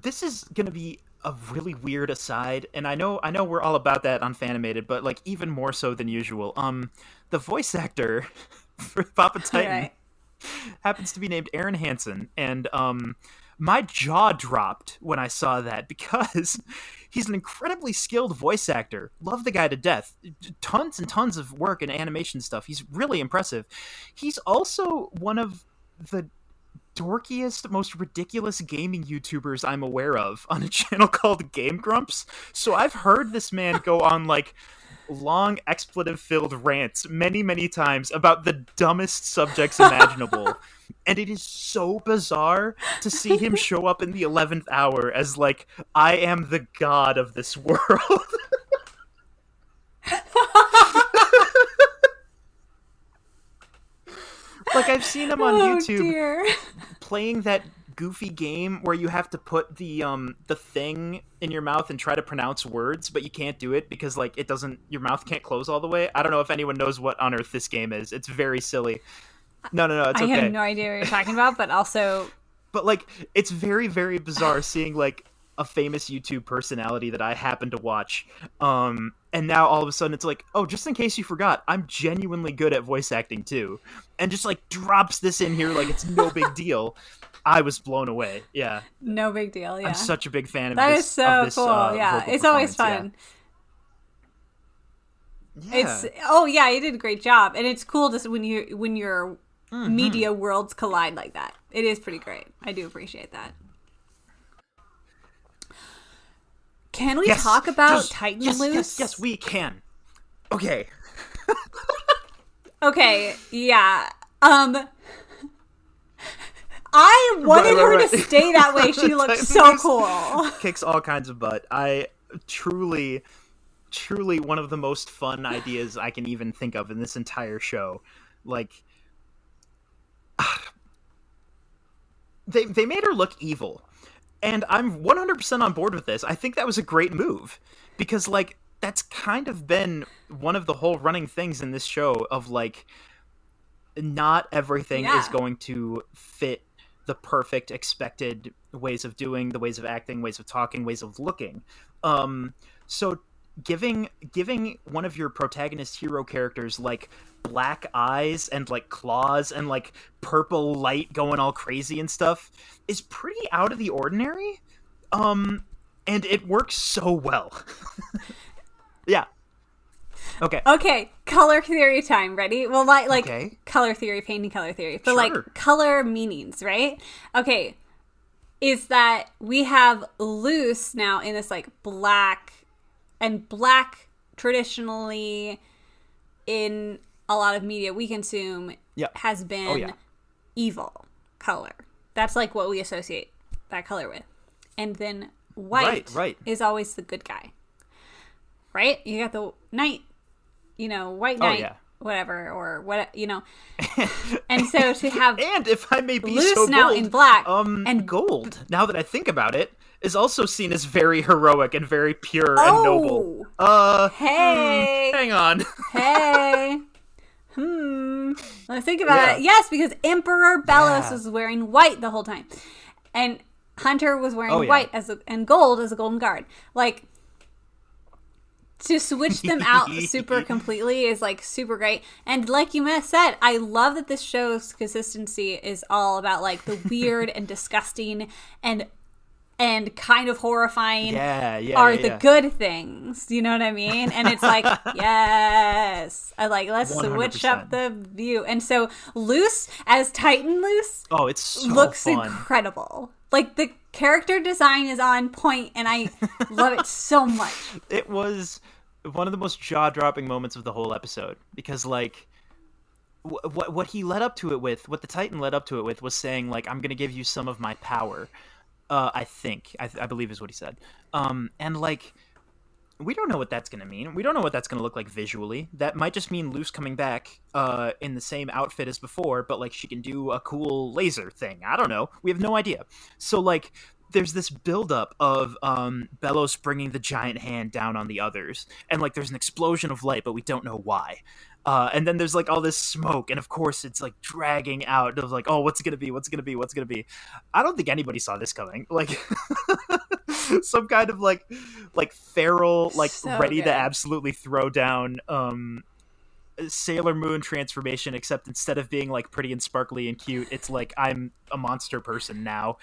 this is gonna be a really weird aside, and I know we're all about that on Fanimated, but like even more so than usual. The voice actor for Papa Titan happens to be named Aaron Hansen, and my jaw dropped when I saw that because he's an incredibly skilled voice actor. Love the guy to death. Tons and tons of work and animation stuff. He's really impressive. He's also one of the dorkiest, most ridiculous gaming YouTubers I'm aware of on a channel called Game Grumps. So I've heard this man go on like long expletive-filled rants many times about the dumbest subjects imaginable. And it is so bizarre to see him show up in the 11th hour as like, I am the god of this world. Like, I've seen him on YouTube playing that goofy game where you have to put the thing in your mouth and try to pronounce words, but you can't do it because like your mouth can't close all the way. I don't know if anyone knows what on earth this game is. It's very silly. No, it's okay. I have no idea what you're talking about, but also... But, like, it's very, very bizarre seeing, like, a famous YouTube personality that I happen to watch. And now, all of a sudden, it's like, oh, just in case you forgot, I'm genuinely good at voice acting, too. And just, like, drops this in here like it's no big deal. I was blown away, yeah. No big deal, yeah. I'm such a big fan of that this. That is so cool, yeah. It's always fun. Yeah. You did a great job. And it's cool to when you're media worlds collide like that. It is pretty great. I do appreciate that. Can we talk about Titan Loose? Yes, we can. Okay. Okay, yeah. I wanted her right. to stay that way. She looked so cool. Kicks all kinds of butt. I truly one of the most fun ideas I can even think of in this entire show. Like, they made her look evil, and I'm 100% on board with this. I think that was a great move, because like that's kind of been one of the whole running things in this show of like, not everything is going to fit the perfect expected ways of doing, the ways of acting, ways of talking, ways of looking. So giving one of your protagonist hero characters like black eyes and like claws and like purple light going all crazy and stuff is pretty out of the ordinary. And it works so well. Yeah. Okay, color theory time. Ready? Well, like okay. Color theory, painting color theory, but Sure. like color meanings, right? Okay, is that we have Luce now in this like black, and black traditionally in a lot of media we consume has been evil color. That's like what we associate that color with. And then white is always the good guy. Right? You got the knight, white knight, whatever, or what, And so to have and if I may be Luce so bold, now in black and gold, now that I think about it, is also seen as very heroic and very pure and noble. Hey. Hang on. Hey. Let's think about it. Yes, because Emperor Bellos was wearing white the whole time. And Hunter was wearing white and gold as a golden guard. Like, to switch them out super completely is like super great. And like you said, I love that this show's consistency is all about like the weird and disgusting and kind of horrifying are the good things. You know what I mean? And it's like, yes. I like, let's 100%. Switch up the view. And so Luce as Titan Luce it's so looks fun. Incredible. Like the character design is on point and I love it so much. It was one of the most jaw-dropping moments of the whole episode, because like what he led up to it with, what the Titan led up to it with, was saying like, I'm gonna give you some of my power. I believe is what he said. And like, we don't know what that's gonna mean. We don't know what that's gonna look like visually. That might just mean Luce coming back in the same outfit as before, but like she can do a cool laser thing. I don't know. We have no idea. So like, there's this buildup of Bellos bringing the giant hand down on the others, and like there's an explosion of light, but we don't know why. And then there's like all this smoke, and of course it's like dragging out of like, oh, what's it gonna be? I don't think anybody saw this coming. Like some kind of like feral, like so ready to absolutely throw down Sailor Moon transformation, except instead of being like pretty and sparkly and cute, it's like I'm a monster person now.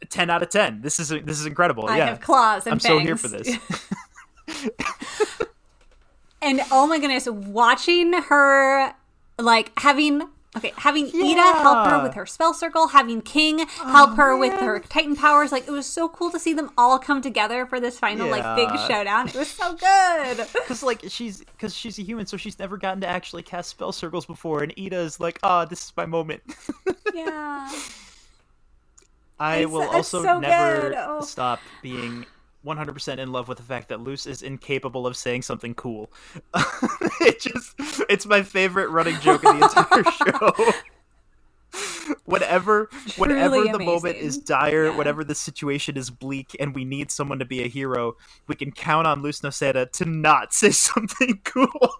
10 out of 10. This is incredible. I have claws and I'm fangs. So here for this. And oh my goodness, watching her like having Ida help her with her spell circle, having King help her with her Titan powers, like it was so cool to see them all come together for this final like big showdown. It was so good. Because she's a human, so she's never gotten to actually cast spell circles before, and Ida's like, this is my moment. Yeah. I will also never stop being 100% in love with the fact that Luce is incapable of saying something cool. It's my favorite running joke in the entire show. Whenever the moment is dire, whenever the situation is bleak and we need someone to be a hero, we can count on Luce Noceda to not say something cool.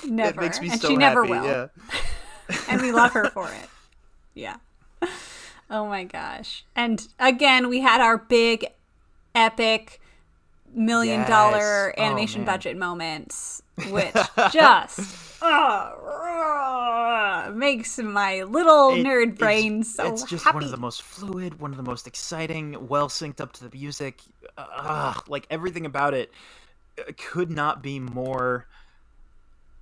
Never. It makes me and so she happy. Never will. Yeah. And we love her for it. Yeah. Oh my gosh. And again, we had our big, epic, $1 million animation budget moments, which just makes my little nerd brain so happy. It's just one of the most fluid, one of the most exciting, well synced up to the music. Like everything about it could not be more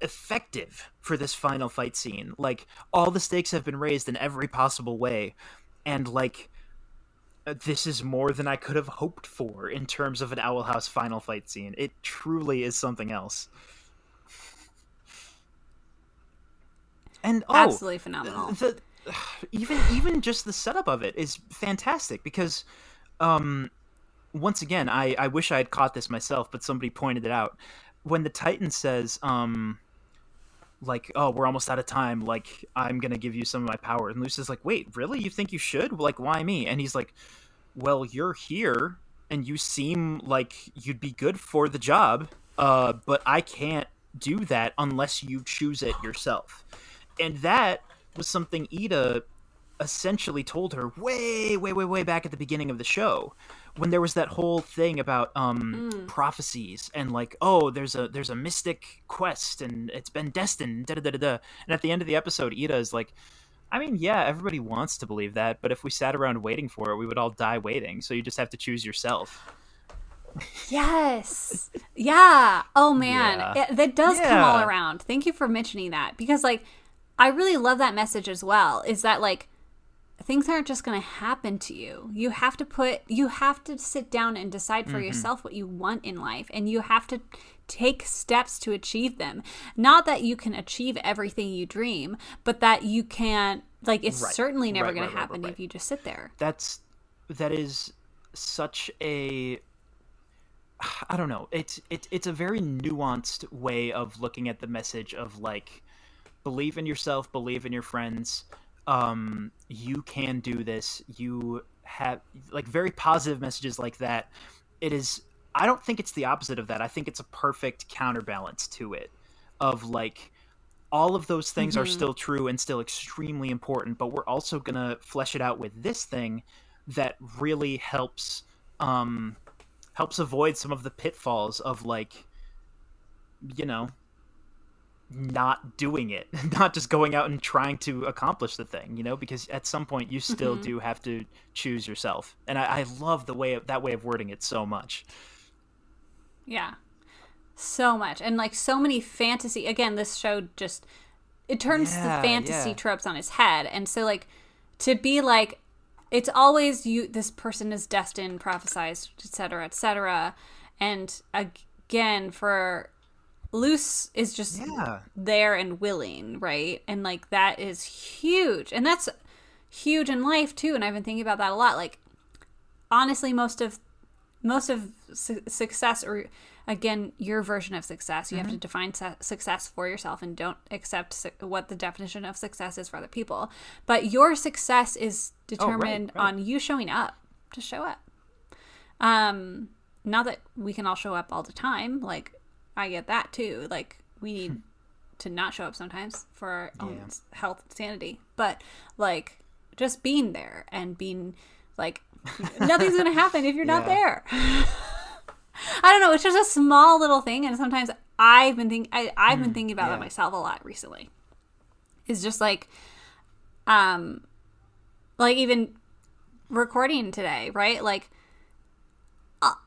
effective for this final fight scene. Like all the stakes have been raised in every possible way, and like this is more than I could have hoped for in terms of an Owl House final fight scene. It truly is something else. And Absolutely phenomenal. Even just the setup of it is fantastic because once again, I wish I had caught this myself, but somebody pointed it out. When the Titan says, like, oh, we're almost out of time, like, I'm gonna give you some of my power. And Lucy's like, wait, really? You think you should? Like, why me? And he's like, well, you're here, and you seem like you'd be good for the job, but I can't do that unless you choose it yourself. And that was something Ida essentially told her way back at the beginning of the show, when there was that whole thing about prophecies and like, oh, there's a mystic quest and it's been destined, da da da da. And at the end of the episode, Ida is like, I mean, yeah, everybody wants to believe that, but if we sat around waiting for it, we would all die waiting. So you just have to choose yourself. Yes. Yeah. Oh man, Yeah. that does come Yeah. all around. Thank you for mentioning that, because like I really love that message as well. Is that like things aren't just going to happen to you. You have to sit down and decide for yourself what you want in life, and you have to take steps to achieve them. Not that you can achieve everything you dream, but that you can, like, it's Right. certainly never Right, going to right, happen right. if you just sit there. That is such a, I don't know. It's a very nuanced way of looking at the message of like, believe in yourself, believe in your friends. You can do this. You have like very positive messages like that. It is. I don't think it's the opposite of that. I think it's a perfect counterbalance to it. Of like, all of those things are still true and still extremely important, but we're also gonna flesh it out with this thing that really helps avoid some of the pitfalls of like, you know, not doing it, not just going out and trying to accomplish the thing, you know, because at some point you still do have to choose yourself. And I love that way of wording it so much. Yeah. So much. And like so many fantasy, again, this show just, it turns the fantasy tropes on its head. And so like to be like, it's always this person is destined, prophesized, etc. And again, for Luce is just there and willing, right? And like that is huge. And that's huge in life too. And I've been thinking about that a lot. Like honestly, most of success, or again, your version of success, you have to define success for yourself and don't accept what the definition of success is for other people. But your success is determined on you showing up. Just show up. Not that we can all show up all the time. Like I get that too. Like we need to not show up sometimes for our own health and sanity. But like just being there and being like, nothing's gonna happen if you're not there. I don't know. It's just a small little thing, and sometimes I've been thinking about that myself a lot recently. It's just like even recording today, right? Like,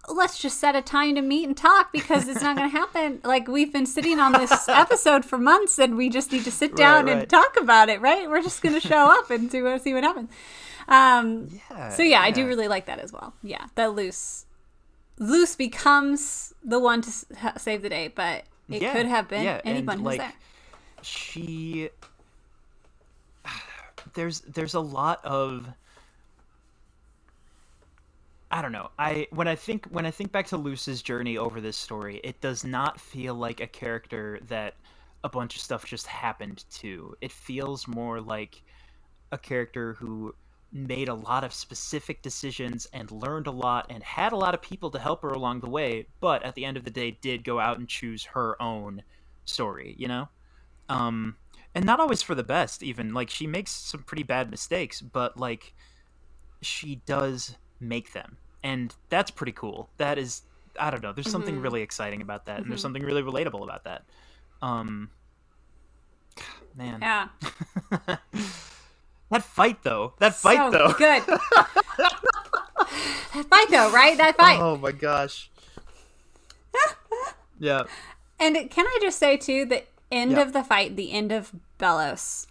let's just set a time to meet and talk because it's not going to happen. Like we've been sitting on this episode for months, and we just need to sit down and talk about it, right? We're just going to show up and see what happens. So I do really like that as well. Yeah, that Luce becomes the one to save the day, but it could have been anyone who's there. She, there's a lot of, I don't know. When I think back to Luce's journey over this story, it does not feel like a character that a bunch of stuff just happened to. It feels more like a character who made a lot of specific decisions and learned a lot and had a lot of people to help her along the way, but at the end of the day did go out and choose her own story, you know? And not always for the best, even. Like, she makes some pretty bad mistakes, but, like, she does make them. And that's pretty cool. That is, I don't know, there's something really exciting about that, and there's something really relatable about that. Man. Yeah. That fight, though. Good. That fight, though, right? That fight. Oh, my gosh. Yeah. And can I just say, too, the end of the fight, the end of Belos,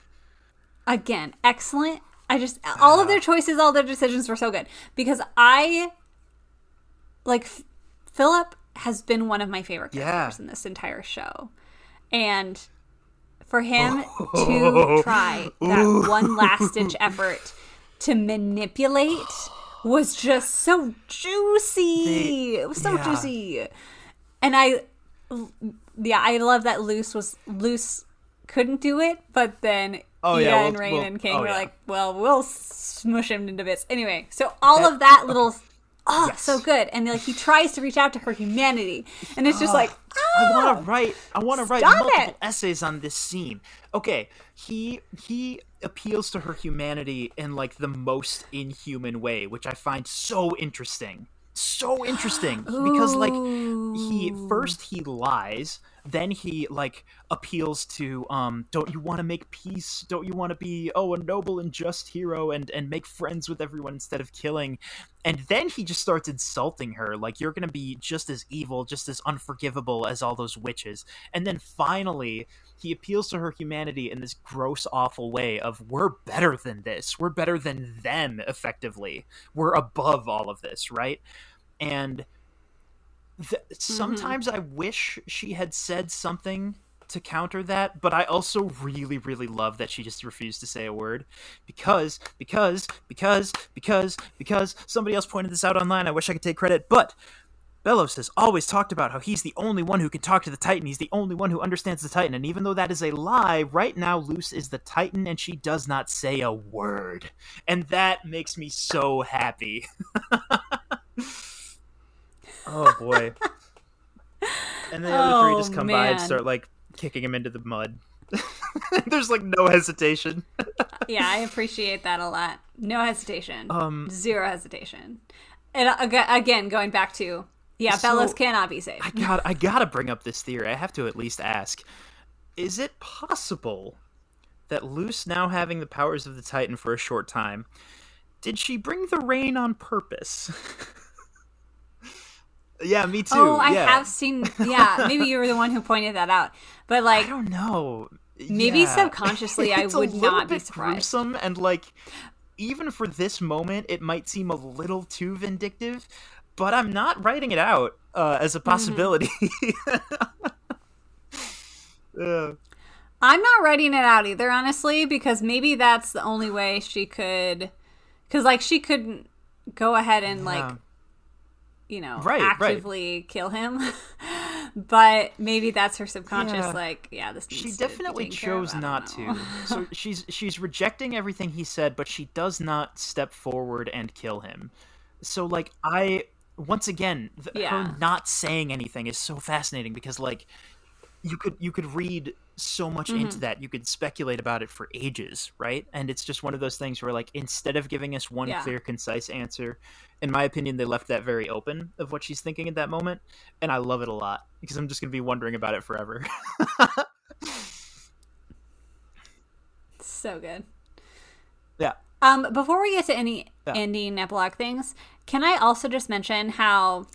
again, excellent. All of their choices, all their decisions were so good. Because Philip has been one of my favorite characters in this entire show. And for him to try that one last ditch effort to manipulate was just so juicy. It was so juicy. And I love that Luce couldn't do it, but then Ida and Rain and King were like, well, we'll smush him into bits. Anyway, so all of that little... so good. And like he tries to reach out to her humanity, and it's just like, I want to write multiple essays on this scene. Okay, he appeals to her humanity in like the most inhuman way, which I find so interesting. Because like he lies, then he like appeals to don't you want to make peace, don't you want to be a noble and just hero and make friends with everyone instead of killing, and then he just starts insulting her like you're gonna be just as evil, just as unforgivable as all those witches, and then finally he appeals to her humanity in this gross, awful way of we're better than this, we're better than them, effectively, we're above all of this, right? And sometimes I wish she had said something to counter that, but I also really, really love that she just refused to say a word because somebody else pointed this out online. I wish I could take credit, but Bellows has always talked about how he's the only one who can talk to the Titan. He's the only one who understands the Titan. And even though that is a lie, right now Luce is the Titan and she does not say a word. And that makes me so happy. Oh boy. And then the other three just come by and start like kicking him into the mud. There's like no hesitation. Yeah, I appreciate that a lot. No hesitation. Zero hesitation. And again, going back to Bellows cannot be saved. I gotta bring up this theory. I have to at least ask: is it possible that Luce, now having the powers of the Titan for a short time, did she bring the rain on purpose? Yeah, me too. Oh, I have seen. Yeah, maybe you were the one who pointed that out. But like, I don't know. Maybe subconsciously, I would not be surprised. Gruesome, and like, even for this moment, it might seem a little too vindictive. But I'm not writing it out as a possibility. I'm not writing it out either, honestly, because maybe that's the only way she could. Because like, she couldn't go ahead and like, actively kill him. But maybe that's her subconscious, this needs she definitely chose not to. So she's rejecting everything he said, but she does not step forward and kill him. So like, once again, her not saying anything is so fascinating because like, you could read so much into that. You could speculate about it for ages, right? And it's just one of those things where like, instead of giving us one clear, concise answer, in my opinion, they left that very open of what she's thinking at that moment. And I love it a lot because I'm just going to be wondering about it forever. So good. Yeah. Before we get to any ending epilogue things, can I also just mention how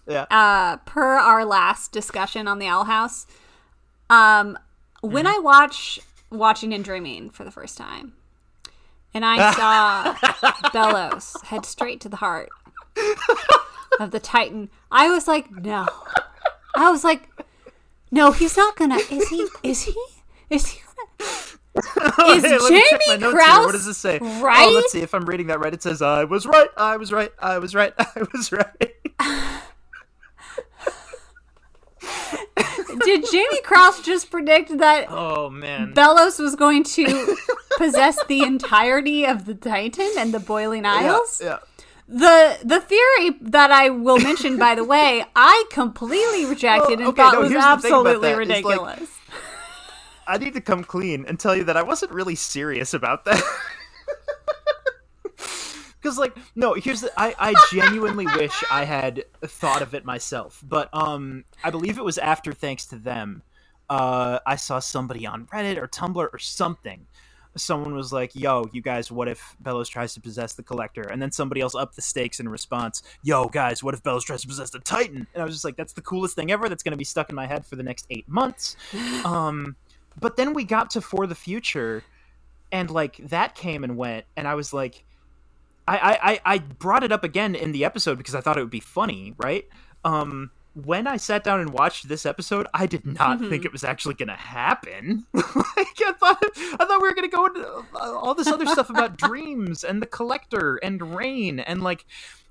per our last discussion on the Owl House, when I watching and Dreaming for the first time, and I saw Bellows head straight to the heart of the Titan, I was like, no. I was like, no, he's not gonna. Is he gonna? Is Jamie Krause what does this say? Right? Oh, let's see if I'm reading that right. It says, I was right. Did Jamie Krause just predict that Bellows was going to possess the entirety of the Titan and the Boiling Isles? Yeah. The theory that I will mention, by the way, I completely rejected and thought was absolutely ridiculous. I need to come clean and tell you that I wasn't really serious about that. Because, like, no, I genuinely wish I had thought of it myself. But I believe it was after Thanks to Them. I saw somebody on Reddit or Tumblr or something. Someone was like, yo, you guys, what if Bellows tries to possess the Collector? And then somebody else upped the stakes in response. Yo, guys, what if Bellows tries to possess the Titan? And I was just like, that's the coolest thing ever. That's going to be stuck in my head for the next 8 months. But then we got to For the Future, and, like, that came and went, and I was like, I brought it up again in the episode because I thought it would be funny, right? when I sat down and watched this episode, I did not think it was actually going to happen. Like, I thought we were going to go into all this other stuff about dreams and the Collector and Rain, and like,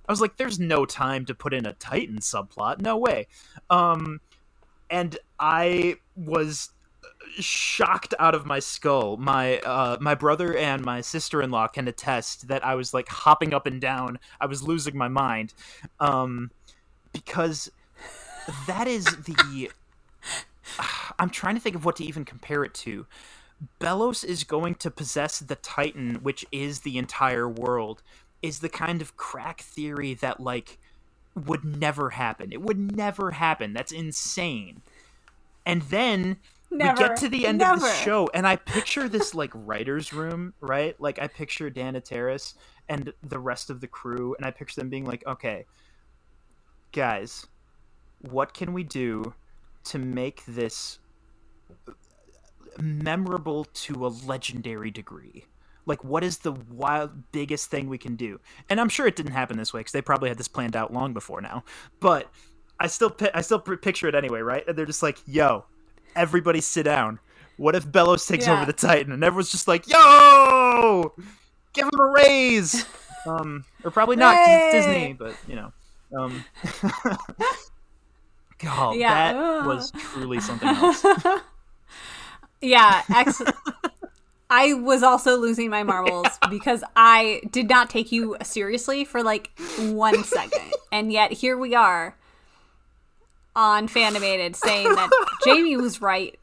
I was like, there's no time to put in a Titan subplot. No way. And I was shocked out of my skull. My brother and my sister-in-law can attest that I was like hopping up and down. I was losing my mind, because that is the. I'm trying to think of what to even compare it to. Belos is going to possess the Titan, which is the entire world. Is the kind of crack theory that like would never happen. It would never happen. That's insane. And then we get to the end of the show, and I picture this like writer's room, right? Like I picture Dana Terrace and the rest of the crew, and I picture them being like, okay, guys, what can we do to make this memorable to a legendary degree? Like, what is the biggest thing we can do? And I'm sure it didn't happen this way, because they probably had this planned out long before now. But I still picture it anyway, right? And they're just like, yo, everybody sit down. What if Belos takes over the Titan? And everyone's just like, yo, give him a raise. Or probably not, because it's Disney, but, you know. God, that was truly something else. Yeah, I was also losing my marbles because I did not take you seriously for like 1 second. And yet here we are on Fanimated saying that Jamie was right.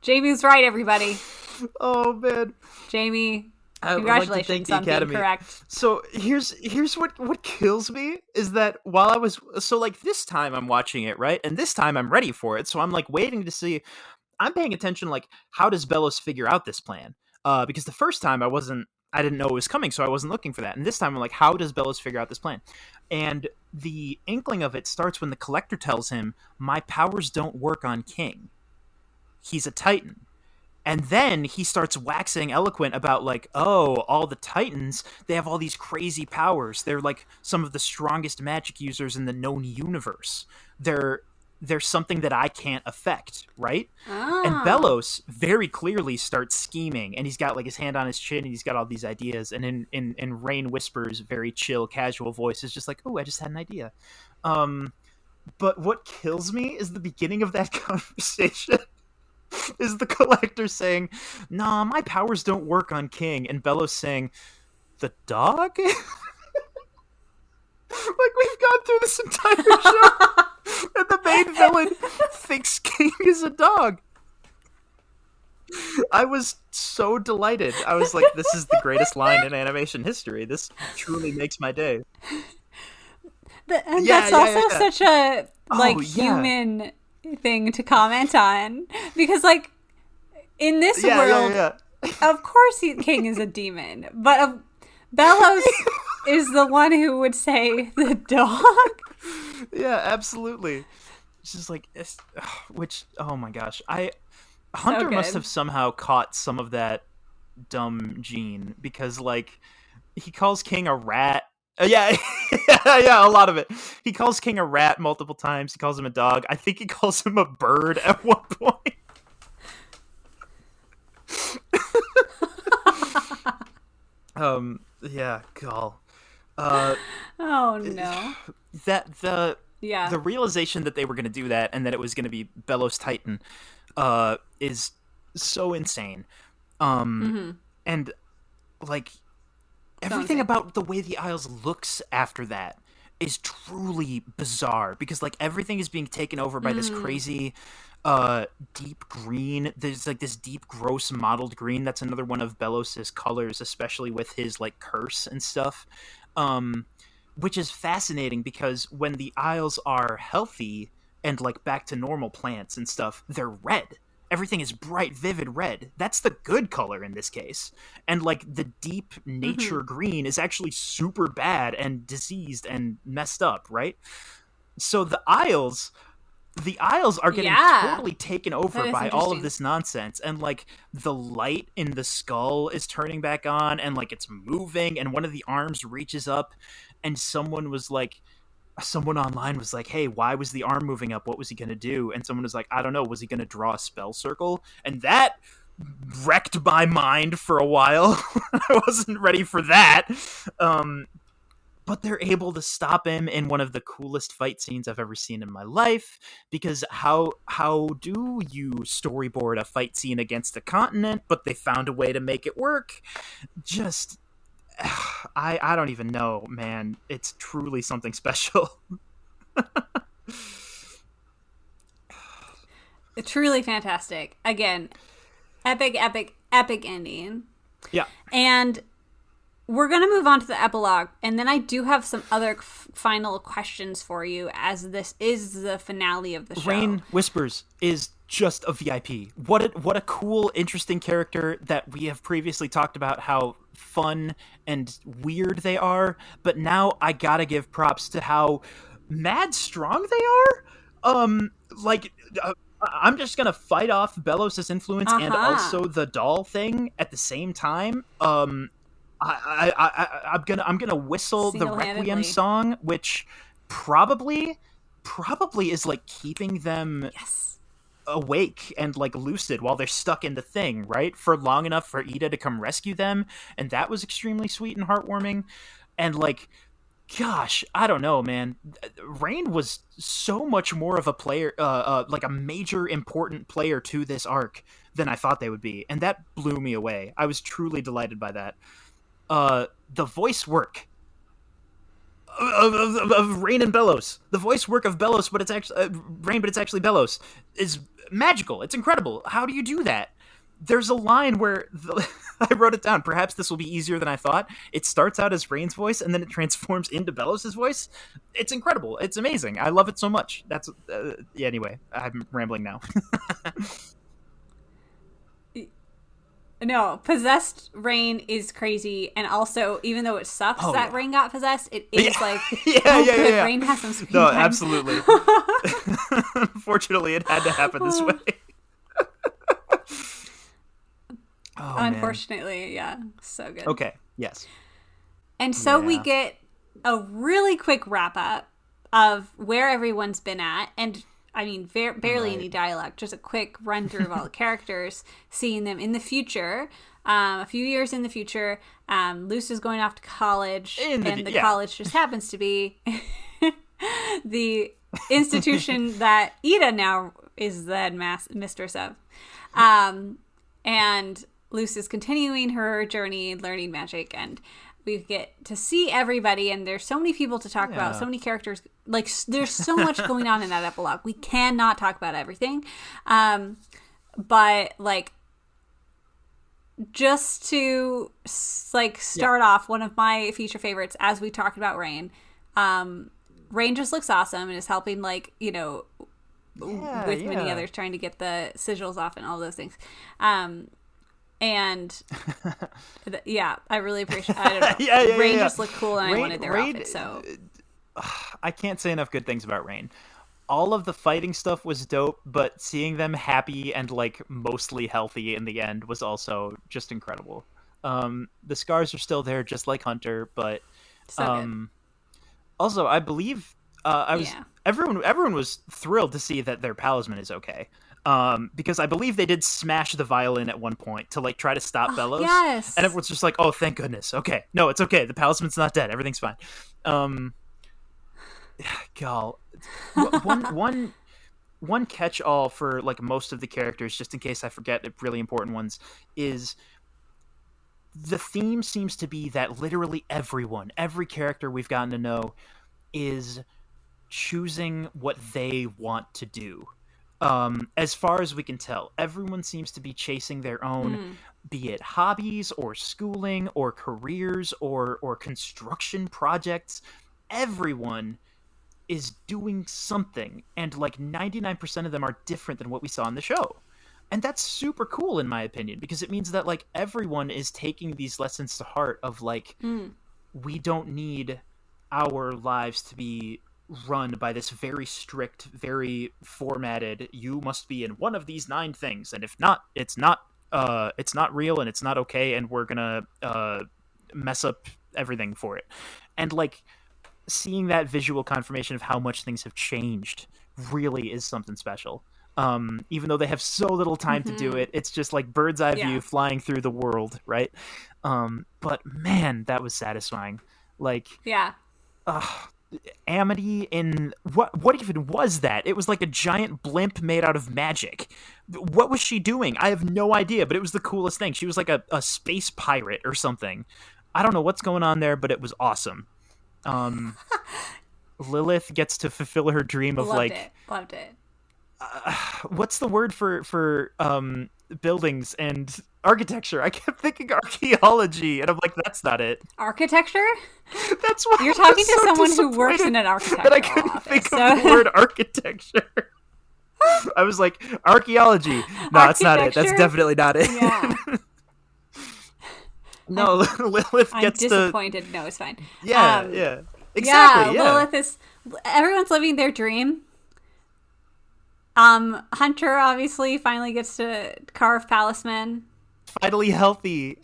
Jamie was right, everybody. Oh, man. Jamie, congratulations on being correct. So here's what kills me is that while I was... So like this time I'm watching it, right? And this time I'm ready for it. So I'm like waiting to see... I'm paying attention, like, how does Belos figure out this plan? Because the first time I didn't know it was coming, so I wasn't looking for that. And this time I'm like, how does Belos figure out this plan? And the inkling of it starts when the Collector tells him, my powers don't work on King. He's a Titan. And then he starts waxing eloquent about, like, oh, all the Titans, they have all these crazy powers. They're, like, some of the strongest magic users in the known universe. There's something that I can't affect, right? And Belos very clearly starts scheming, and he's got like his hand on his chin, and he's got all these ideas. And in Rain Whisper's very chill, casual voice is just like, "Oh, I just had an idea." But what kills me is the beginning of that conversation is the Collector saying, "Nah, my powers don't work on King," and Belos saying, "The dog." Like we've gone through this entire show. And the main villain thinks King is a dog. I was so delighted. I was like, this is the greatest line in animation history. This truly makes my day. That's also such a human thing to comment on. Because like in this world, of course King is a demon. But Belos is the one who would say the dog. Yeah, absolutely. It's just like, oh my gosh. Hunter must have somehow caught some of that dumb gene, because like, he calls King a rat. Yeah, a lot of it. He calls King a rat multiple times. He calls him a dog. I think he calls him a bird at one point. Yeah, Gall. Oh no. The realization that they were going to do that and that it was going to be Belos Titan is so insane. And like everything about the way the Isles looks after that is truly bizarre, because like everything is being taken over by this crazy deep green. There's like this deep gross mottled green that's another one of Belos's colors, especially with his like curse and stuff. Which is fascinating, because when the Isles are healthy and like back to normal plants and stuff, they're red. Everything is bright, vivid red. That's the good color in this case. And like the deep nature green is actually super bad and diseased and messed up, right? So the Isles are getting totally taken over by all of this nonsense, and like the light in the skull is turning back on, and like it's moving, and one of the arms reaches up, and someone was like, someone online was like, hey, why was the arm moving up? What was he going to do? And someone was like, I don't know. Was he going to draw a spell circle? And that wrecked my mind for a while. I wasn't ready for that. But they're able to stop him in one of the coolest fight scenes I've ever seen in my life. Because how do you storyboard a fight scene against a continent? But they found a way to make it work. Just I don't even know, man. It's truly something special. Truly fantastic. Again, epic, epic, epic ending. Yeah. And we're going to move on to the epilogue, and then I do have some other final questions for you, as this is the finale of the show. Rain Whispers is just a VIP. What a cool, interesting character that we have previously talked about how fun and weird they are, but now I gotta give props to how mad strong they are. I'm just gonna fight off Bellos' influence and also the doll thing at the same time. I'm gonna whistle the Requiem song, which probably is like keeping them awake and like lucid while they're stuck in the thing, right? For long enough for Ida to come rescue them, and that was extremely sweet and heartwarming. And like, gosh, I don't know, man. Rain was so much more of a player, like a major important player to this arc than I thought they would be, and that blew me away. I was truly delighted by that. The voice work of Rain and Bellos, the voice work of Bellos, but it's actually Rain, but it's actually Bellos, is magical. It's incredible. How do you do that? There's a line where I wrote it down. Perhaps this will be easier than I thought. It starts out as Rain's voice, and then it transforms into Bellos' voice. It's incredible. It's amazing. I love it so much. That's yeah. Anyway, I'm rambling now. No, possessed Rain is crazy, and also, even though it sucks that Rain got possessed, it is like, yeah. Rain has some screen time. Absolutely. Unfortunately, it had to happen this way. Unfortunately, yeah, so good. Okay, yes. And so we get a really quick wrap up of where everyone's been at, and I mean, barely any dialogue, just a quick run through of all the characters, seeing them in the future, a few years in the future. Luce is going off to college, and the college just happens to be the institution that Ida now is the headmistress of. And Luce is continuing her journey and learning magic, and we get to see everybody, and there's so many people to talk about, so many characters. Like, there's so much going on in that epilogue. We cannot talk about everything. But, like, just to, like, start off, one of my feature favorites, as we talked about Rain, Rain just looks awesome and is helping, like, you know, with many others, trying to get the sigils off and all those things. And I really appreciate. I don't know. Rain just looked cool, and I wanted their outfit. So I can't say enough good things about Rain. All of the fighting stuff was dope, but seeing them happy and like mostly healthy in the end was also just incredible. The scars are still there, just like Hunter, but also I believe everyone was thrilled to see that their talisman is okay. Because I believe they did smash the violin at one point to like try to stop Bellos. Yes. And everyone's just like, oh, thank goodness. Okay. No, it's okay. The talisman's not dead. Everything's fine. God. One catch-all for like most of the characters, just in case I forget really important ones, is the theme seems to be that literally every character we've gotten to know is choosing what they want to do. As far as we can tell, everyone seems to be chasing their own, be it hobbies or schooling or careers or construction projects. Everyone is doing something, and like 99% of them are different than what we saw in the show. And that's super cool in my opinion, because it means that like everyone is taking these lessons to heart of like, we don't need our lives to be run by this very strict, very formatted, you must be in one of these 9 things, and if not, it's not real, and it's not okay, and we're gonna mess up everything for it. And like, seeing that visual confirmation of how much things have changed really is something special. Even though they have so little time to do Mm-hmm. it, it's just like bird's eye Yeah. view flying through the world, right? But man, that was satisfying. Like, Yeah. uh, Amity in what even was that? It was like a giant blimp made out of magic. What was she doing? I have no idea, but it was the coolest thing. She was like a space pirate or something. I don't know what's going on there, but it was awesome. Um, Lilith gets to fulfill her dream of Loved like it. Loved it. what's the word for buildings and architecture? I kept thinking archaeology, and I'm like, that's not it. Architecture? That's why You're I was talking to so someone who works in an disappointed that I architectural couldn't office. think of the word architecture. I was like, archaeology. No, that's not it. That's Architecture? definitely not it. Yeah. No, Lilith I'm gets to. disappointed. No, it's fine. Yeah, yeah. Yeah, Exactly, yeah. Lilith is everyone's living their dream. Hunter obviously finally gets to carve Palisman. Finally healthy.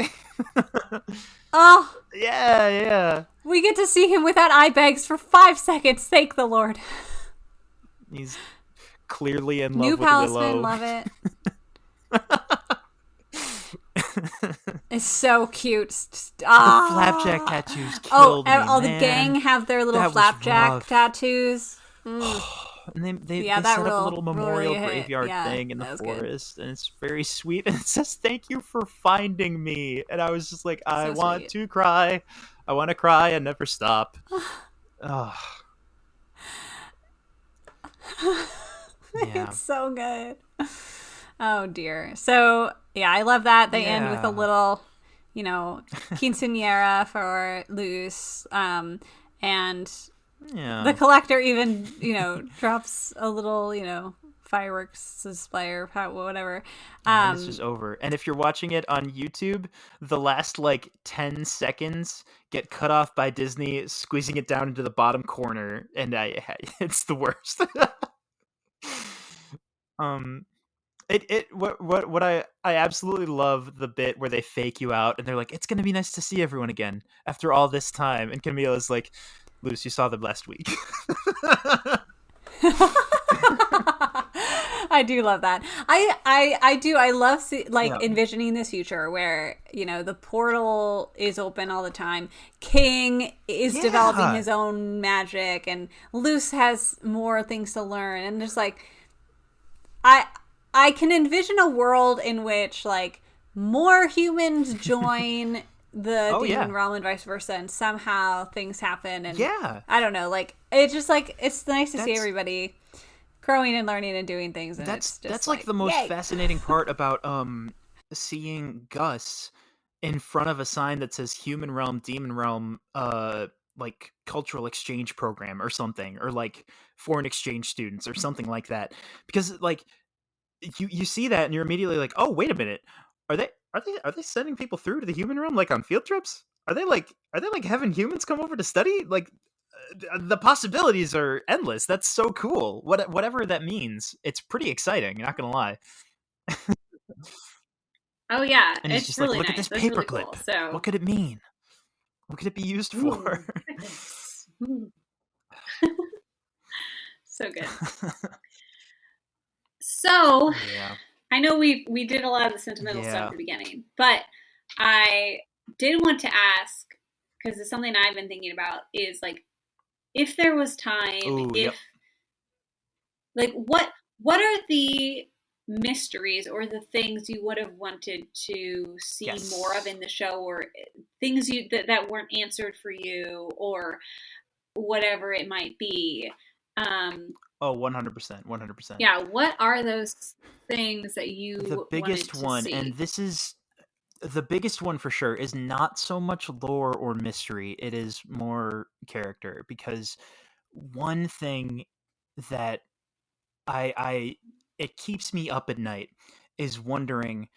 Oh, Yeah, yeah. we get to see him without eye bags for 5 seconds. Thank the Lord. He's clearly in New love with Palisman, Willow. love it. It's so cute. The flapjack tattoos Oh, killed me, all the man. gang have their little That was flapjack rough. tattoos. And they Yeah, set that up a little really memorial hit. graveyard Yeah, thing in the that was good. forest, and it's very sweet. And it says, "Thank you for finding me." And I was just like, I So want sweet. to cry. I want to cry and never stop. Oh, yeah, It's so good. Oh dear. So yeah, I love that they end with a yeah, little, quinceanera for Luz, and the yeah. collector even drops a little fireworks display or whatever. And then it's just over. And if you're watching it on YouTube, the last like 10 seconds get cut off by Disney squeezing it down into the bottom corner, and it's the worst. um what I absolutely love the bit where they fake you out and they're like, it's gonna be nice to see everyone again after all this time, and Camila's like, Luce, you saw them last week. I do love that. I do. I love Yeah, envisioning this future where the portal is open all the time. King is developing yeah, his own magic, and Luce has more things to learn. And just like I I can envision a world in which like more humans join the oh demon yeah, realm and vice versa, and somehow things happen. And yeah. I don't know, like it's just like it's nice to see That's everybody growing and learning and doing things, and it's just that's like like the most yay. fascinating part about seeing Gus in front of a sign that says human realm, demon realm, like cultural exchange program or something, or like foreign exchange students or something like that. Because like you see that and you're immediately like, oh wait a minute, are they sending people through to the human realm like on field trips? Are they like having humans come over to study? Like the possibilities are endless. That's so cool. Whatever that means, it's pretty exciting. Not gonna lie. Oh yeah, And he's it's just like, really look at nice. this That's really cool. paperclip. So, What could it mean? What could it be used ooh, for? goodness. So good. So, Yeah. I know we did a lot of the sentimental stuff at Yeah. the beginning, but I did want to ask because it's something I've been thinking about is like if there was time, Oh, if yep. like what are the mysteries or the things you would have wanted to see more of Yes. in the show, or things that weren't answered for you, or whatever it might be. Oh, 100%. 100%. Yeah, what are those things that The you wanted biggest to one, and see? this is the biggest one for sure, is not so much lore or mystery. It is more character, because one thing that I it keeps me up at night is wondering,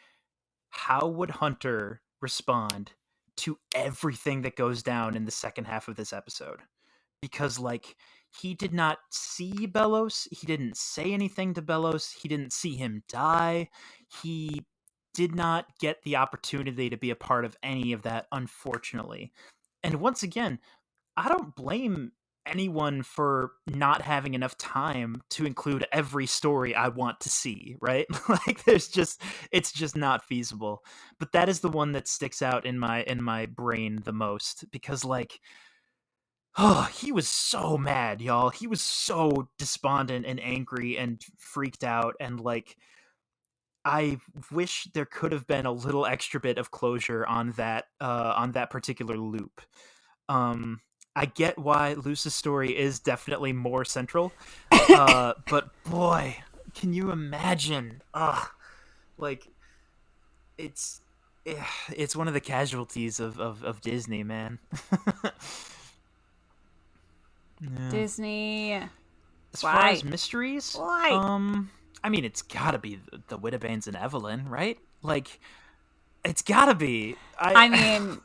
how would Hunter respond to everything that goes down in the second half of this episode? Because like, he did not see Bellows, he didn't say anything to Bellows, he didn't see him die, he did not get the opportunity to be a part of any of that, unfortunately. And once again, I don't blame anyone for not having enough time to include every story I want to see, right? Like it's just not feasible. But that is the one that sticks out in my brain the most because like oh, he was so mad, y'all. He was so despondent and angry and freaked out and like I wish there could have been a little extra bit of closure on that particular loop. Um, I get why Luce's story is definitely more central, but boy, can you imagine? Like it's it's one of the casualties of Disney, man. Yeah. Disney. As Why? far as mysteries, Why? I mean, it's gotta be the Whittabanes and Evelyn, right? Like, it's gotta be. I mean,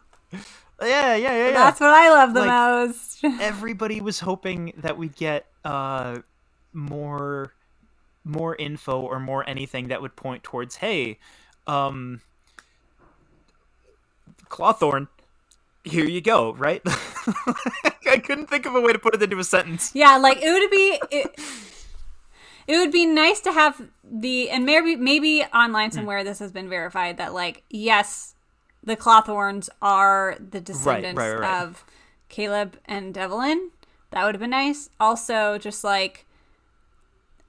Yeah. that's what I love the Like, most. everybody was hoping that we'd get more info or more anything that would point towards, hey, um, Clawthorn, here you go, right? I couldn't think of a way to put it into a sentence. Yeah, like it would be nice to have and maybe online somewhere this has been verified that like yes, the Clawthorns are the descendants Right. of Caleb and Evelyn. That would have been nice. Also, just like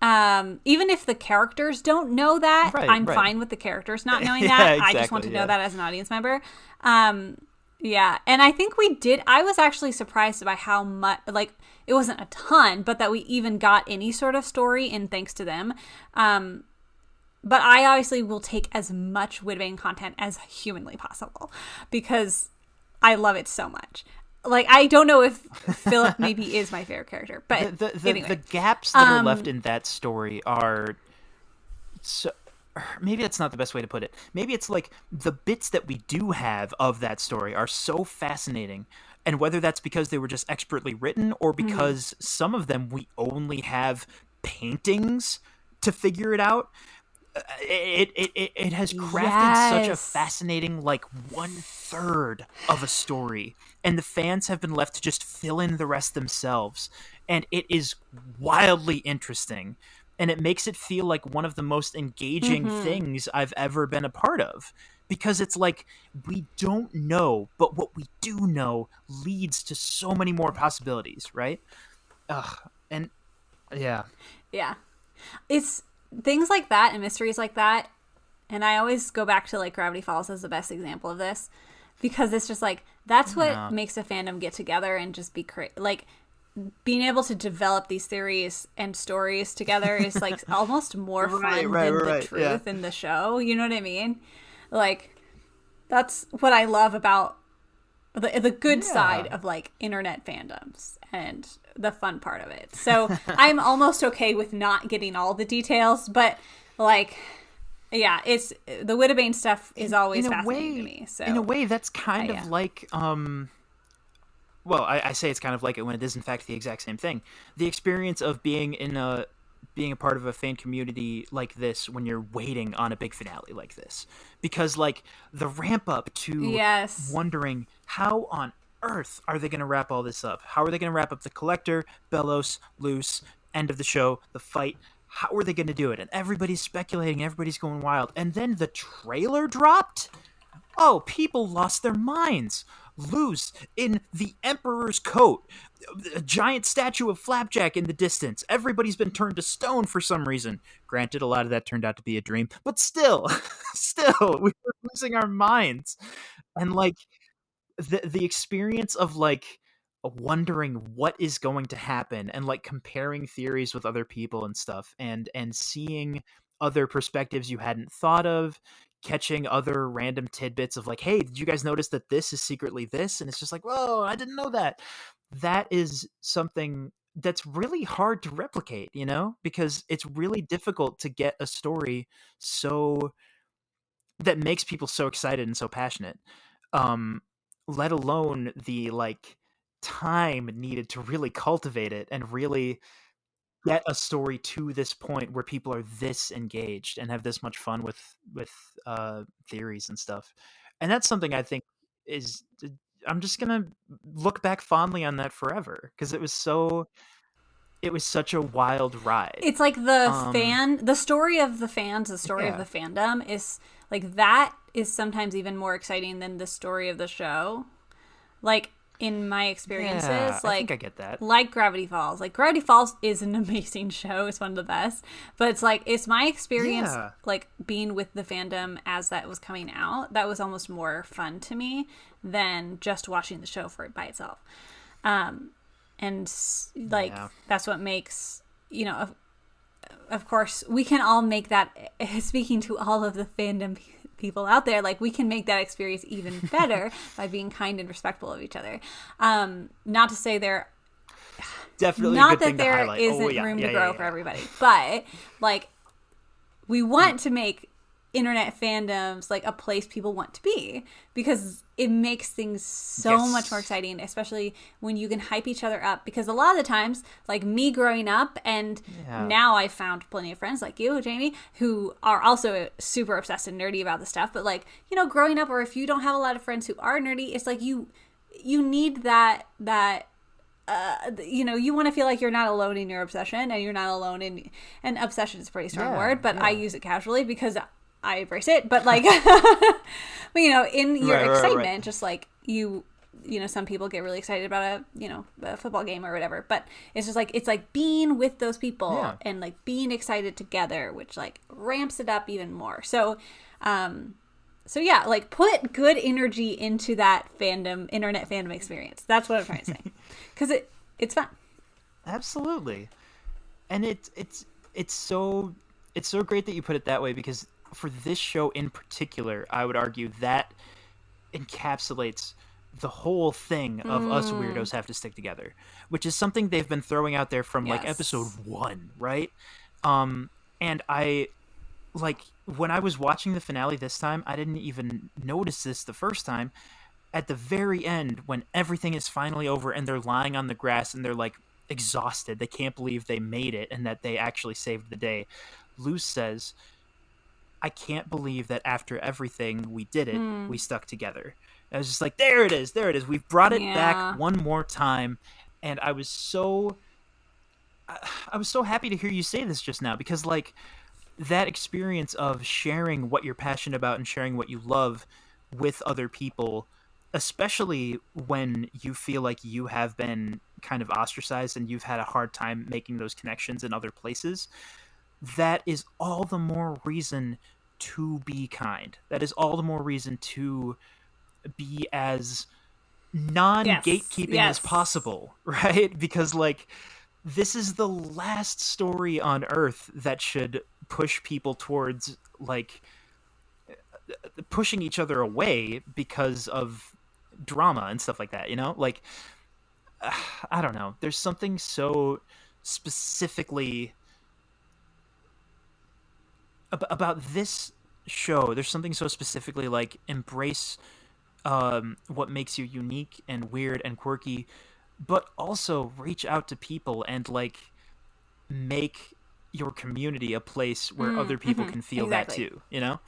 even if the characters don't know that, I'm fine with the characters not knowing that. Exactly, I just want to know that as an audience member. Yeah, and I think we did. I was actually surprised by how much, like, it wasn't a ton, but that we even got any sort of story in thanks to them. But I obviously will take as much Whitbane content as humanly possible because I love it so much. Like, I don't know if Philip maybe is my favorite character, but anyway. The gaps that are left in that story are so. Maybe that's not the best way to put it. Maybe it's like the bits that we do have of that story are so fascinating. And whether that's because they were just expertly written or because some of them we only have paintings to figure it out, it has crafted such a fascinating, like, 1/3 of a story. And the fans have been left to just fill in the rest themselves. And it is wildly interesting. And it makes it feel like one of the most engaging things I've ever been a part of. Because it's like, we don't know, but what we do know leads to so many more possibilities, right? And yeah. Yeah. It's things like that and mysteries like that. And I always go back to like Gravity Falls as the best example of this. Because it's just like, that's what makes a fandom get together and just be like, being able to develop these theories and stories together is like almost more fun than the truth in the show. You know what I mean? Like, that's what I love about the good side of like internet fandoms and the fun part of it. So I'm almost okay with not getting all the details, but like, yeah, it's the Whittabane stuff is always fascinating to me. So in a way, that's kind of like well, I say it's kind of like it when it is in fact the exact same thing. The experience of being a part of a fan community like this when you're waiting on a big finale like this. Because like the ramp up to wondering how on earth are they going to wrap all this up? How are they going to wrap up the Collector, Bellows, Luce, end of the show, the fight? How are they going to do it? And everybody's speculating, everybody's going wild. And then the trailer dropped? Oh, people lost their minds. Luce in the Emperor's coat, a giant statue of Flapjack in the distance. Everybody's been turned to stone for some reason. Granted, a lot of that turned out to be a dream, but still, we were losing our minds. And like the experience of like wondering what is going to happen and like comparing theories with other people and stuff and seeing other perspectives you hadn't thought of, catching other random tidbits of like, hey, did you guys notice that this is secretly this? And it's just like, whoa, I didn't know that. That is something that's really hard to replicate, you know, because it's really difficult to get a story so that makes people so excited and so passionate. Let alone the like time needed to really cultivate it and really get a story to this point where people are this engaged and have this much fun with theories and stuff. And that's something I think is I'm just gonna look back fondly on that forever because it was such a wild ride. It's like the story of the fans, the story of Yeah. the fandom is like that is sometimes even more exciting than the story of the show. Like in my experiences, Yeah, I like think I get that. like Gravity Falls. Like Gravity Falls is an amazing show. It's one of the best. But it's like it's my experience Yeah. like being with the fandom as that was coming out. That was almost more fun to me than just watching the show for it by itself. And like Yeah. that's what makes, you know, of course we can all make that, speaking to all of the fandom people out there, like we can make that experience even better by being kind and respectful of each other. Not to say there Definitely a not good that thing to there highlight. isn't Yeah, room yeah, to yeah, grow yeah. for everybody, but like we want to make internet fandoms like a place people want to be because it makes things so Yes. much more exciting, especially when you can hype each other up. Because a lot of the times, like me growing up, and Yeah. now I've found plenty of friends like you, Jamie, who are also super obsessed and nerdy about the stuff. But like, you know, growing up, or if you don't have a lot of friends who are nerdy, it's like you need that you know, you want to feel like you're not alone in your obsession, and you're not alone in, and obsession is a pretty strong Yeah, word, but yeah. I use it casually because I embrace it. But like, but you know, in your Right, right, excitement, right. just like you know, some people get really excited about a football game or whatever, but it's just like, it's like being with those people Yeah. and like being excited together, which like ramps it up even more. So yeah, like put good energy into that internet fandom experience. That's what I'm trying to say. Because it's fun. Absolutely. And it's so great that you put it that way, because for this show in particular, I would argue that encapsulates the whole thing of us weirdos have to stick together, which is something they've been throwing out there from like Yes. episode 1, right? And I, like, when I was watching the finale this time, I didn't even notice this the first time. At the very end, when everything is finally over and they're lying on the grass and they're like exhausted, they can't believe they made it and that they actually saved the day, Luz says, I can't believe that after everything we did it, we stuck together. I was just like, there it is, we've brought it Yeah. back one more time. And I was so happy to hear you say this just now, because like that experience of sharing what you're passionate about and sharing what you love with other people, especially when you feel like you have been kind of ostracized and you've had a hard time making those connections in other places, that is all the more reason to be kind. That is all the more reason to be as non-gatekeeping Yes. as possible, right? Because like this is the last story on Earth that should push people towards like pushing each other away because of drama and stuff like that, you know? Like I don't know. There's something so specifically about this show. There's something so specifically like embrace what makes you unique and weird and quirky, but also reach out to people and like make your community a place where other people can feel exactly. that too, you know?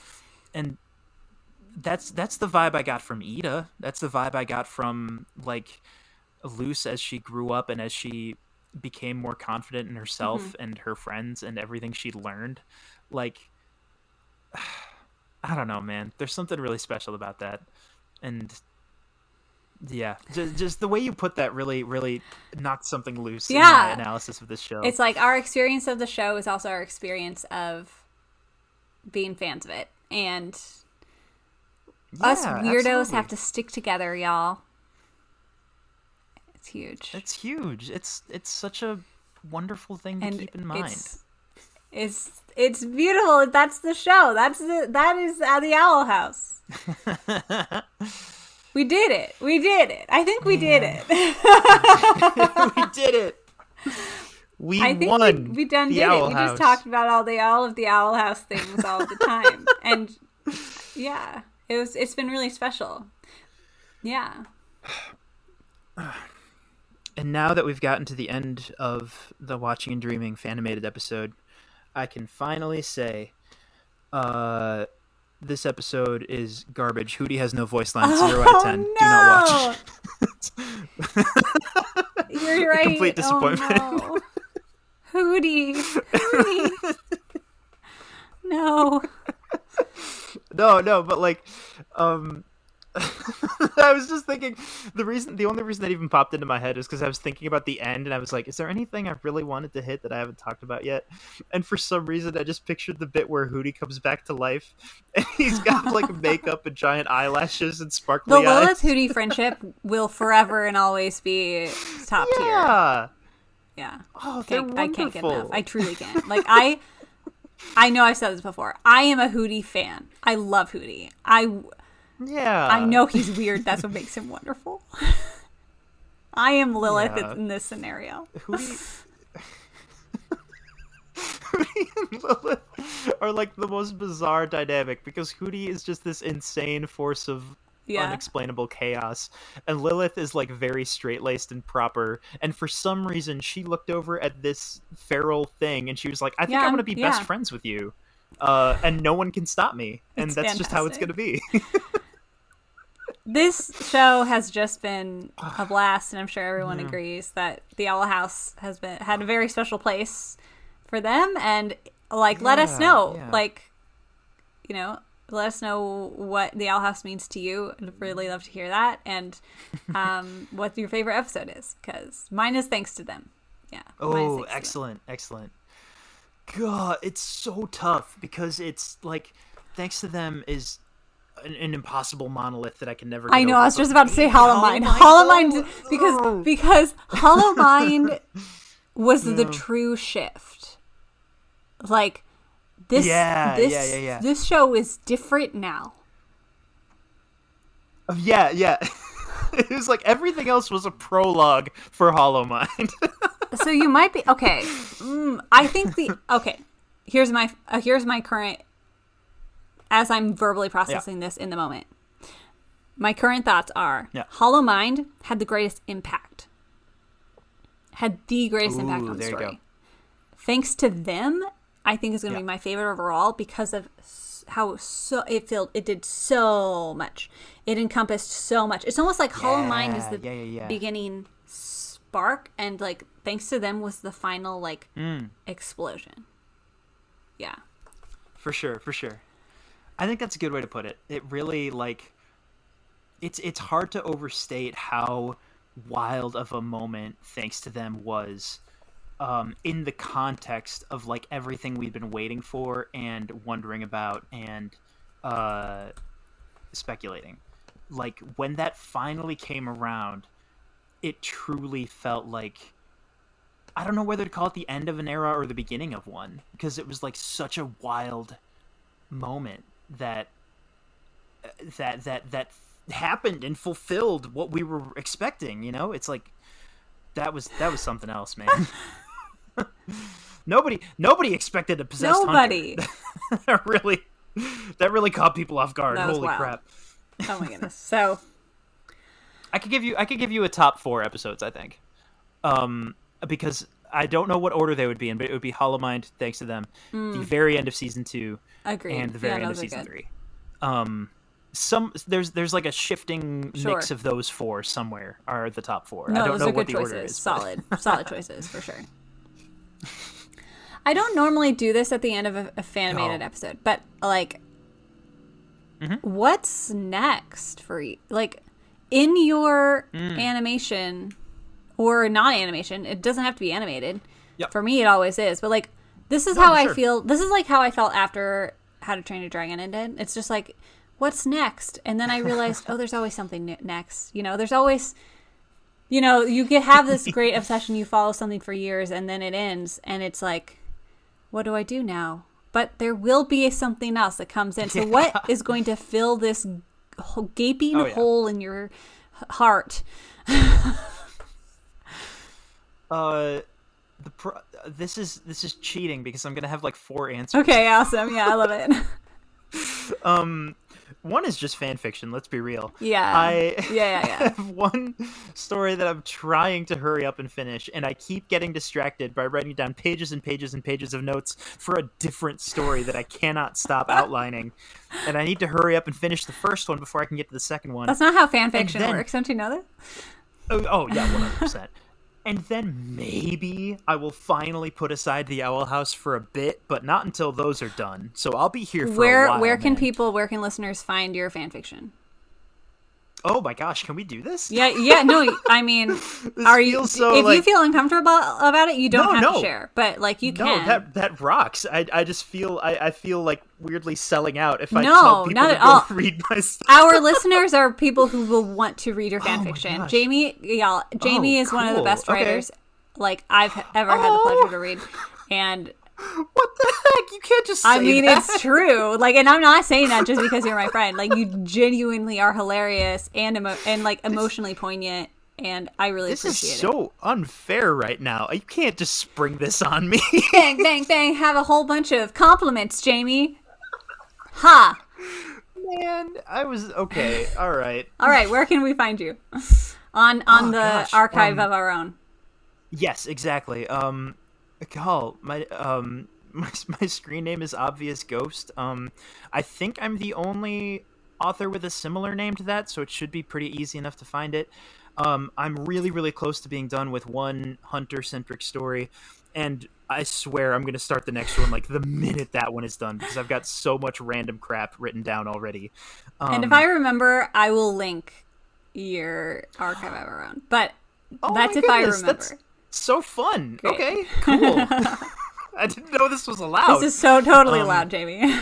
And that's the vibe I got from Ida. That's the vibe I got from like Luce as she grew up and as she became more confident in herself and her friends and everything she'd learned. Like I don't know, man. There's something really special about that. And yeah, just the way you put that really knocked something loose in my analysis of this show. It's like our experience of the show is also our experience of being fans of it. And us weirdos absolutely. have to stick together, y'all. It's huge. It's huge. It's such a wonderful thing to keep in mind. It's beautiful. That's the show. That is at the Owl House. We did it. I think we did it. We did it. I think won. we done the did Owl it. We House. just talked about all of the Owl House things all the time, and yeah, it's been really special. Yeah. And now that we've gotten to the end of the Watching and Dreaming Fanimated episode, I can finally say, this episode is garbage. Hootie has no voice line. 0 out of 10. No! Do not watch. You're right. Complete disappointment. Oh, no. Hootie. No. No, but like, I was just thinking the only reason that even popped into my head is because I was thinking about the end and I was like, is there anything I really wanted to hit that I haven't talked about yet? And for some reason I just pictured the bit where Hootie comes back to life and he's got like makeup and giant eyelashes and sparkly eyes. The Lilith Hootie friendship will forever and always be top tier. Yeah. Oh, they're wonderful. I can't get enough. I truly can't. Like I know I've said this before. I am a Hootie fan. I love Hootie. I know he's weird. That's what makes him wonderful. I am Lilith in this scenario. Hootie and Lilith are like the most bizarre dynamic because Hootie is just this insane force of unexplainable chaos, and Lilith is like very straight-laced and proper, and for some reason she looked over at this feral thing and she was like, I think I want to be best friends with you, and no one can stop me, and that's fantastic. Just how it's gonna be. This show has just been a blast, and I'm sure everyone agrees that the Owl House has had a very special place for them, and like let us know let us know what the Owl House means to you. I'd really love to hear that, and what your favorite episode is, because mine is thanks to them. Yeah. Oh, excellent. God, it's so tough because it's like thanks to them is an impossible monolith that I can never get I know, over. I was just about to say Hollow Mind. Hollow Mind, because Hollow Mind was the true shift. Like, this show is different now. Yeah. It was like everything else was a prologue for Hollow Mind. So you might be okay. I think here's my current, as I'm verbally processing this in the moment. My current thoughts are Hollow Mind had the greatest impact. Had the greatest impact on the story. Thanks to them, I think is going to be my favorite overall because of how it did so much. It encompassed so much. It's almost like Hollow Mind is the beginning spark, and like thanks to them was the final like explosion. Yeah. For sure. I think that's a good way to put it. It really like it's hard to overstate how wild of a moment thanks to them was. In the context of like everything we've been waiting for and wondering about and speculating, like when that finally came around, it truly felt like, I don't know whether to call it the end of an era or the beginning of one, because it was like such a wild moment that happened and fulfilled what we were expecting. You know, it's like that was something else, man. Nobody expected a possessed hunter. that really caught people off guard. Holy crap. Oh my goodness. So I could give you a top 4 episodes, I think. Because I don't know what order they would be in, but it would be Hollow Mind, thanks to them, the very end of season 2, agreed, and the very end of season 3. There's like a shifting mix of those 4 somewhere are the top 4. No, I don't those know are what good the choices. order is. Solid choices for sure. I don't normally do this at the end of a Fanimated episode, but like, what's next for you? Like, in your animation or non-animation, it doesn't have to be animated. Yep. For me, it always is. But like, this is how I feel. This is like how I felt after How to Train Your Dragon ended. It's just like, what's next? And then I realized, there's always something next. You know, there's always, you can have this great obsession. You follow something for years, and then it ends, and it's like, what do I do now? But there will be something else that comes in. So what is going to fill this gaping hole in your heart? This is cheating because I'm gonna have like 4 answers. Okay, awesome. Yeah, I love it. one is just fan fiction. Let's be real. Yeah. I Yeah. have one story that I'm trying to hurry up and finish, and I keep getting distracted by writing down pages and pages and pages of notes for a different story that I cannot stop outlining. And I need to hurry up and finish the first one before I can get to the second one. That's not how fan fiction works. Don't you know that? Oh yeah, 100%. And then maybe I will finally put aside the Owl House for a bit, but not until those are done. So I'll be here for a while. Where can listeners find your fan fiction? Oh my gosh, can we do this? Yeah, no, I mean, you feel uncomfortable about it, you don't have to share, but like you can. No, that rocks. I just feel I feel like weirdly selling out if I tell people not to at all. read my stuff. Our listeners are people who will want to read your fan fiction. Gosh. Jamie is one of the best writers like I've ever had the pleasure to read, and what the heck? You can't just say that. It's true. Like, and I'm not saying that just because you're my friend. Like, you genuinely are hilarious and like emotionally poignant, and I really appreciate it. This is so unfair right now. You can't just spring this on me. Bang, bang, bang. Have a whole bunch of compliments, Jamie. Ha. Man, I was okay. All right. All right. Where can we find you? On the archive of our own. Yes, exactly. My screen name is Obvious Ghost. I think I'm the only author with a similar name to that, so it should be pretty easy enough to find it. I'm really, really close to being done with one hunter-centric story, and I swear I'm going to start the next one like the minute that one is done, because I've got so much random crap written down already. And if I remember, I will link your archive of our own. But that's if I remember. That's so fun. Great. Okay, cool. I didn't know this was allowed. This is so totally allowed, Jamie.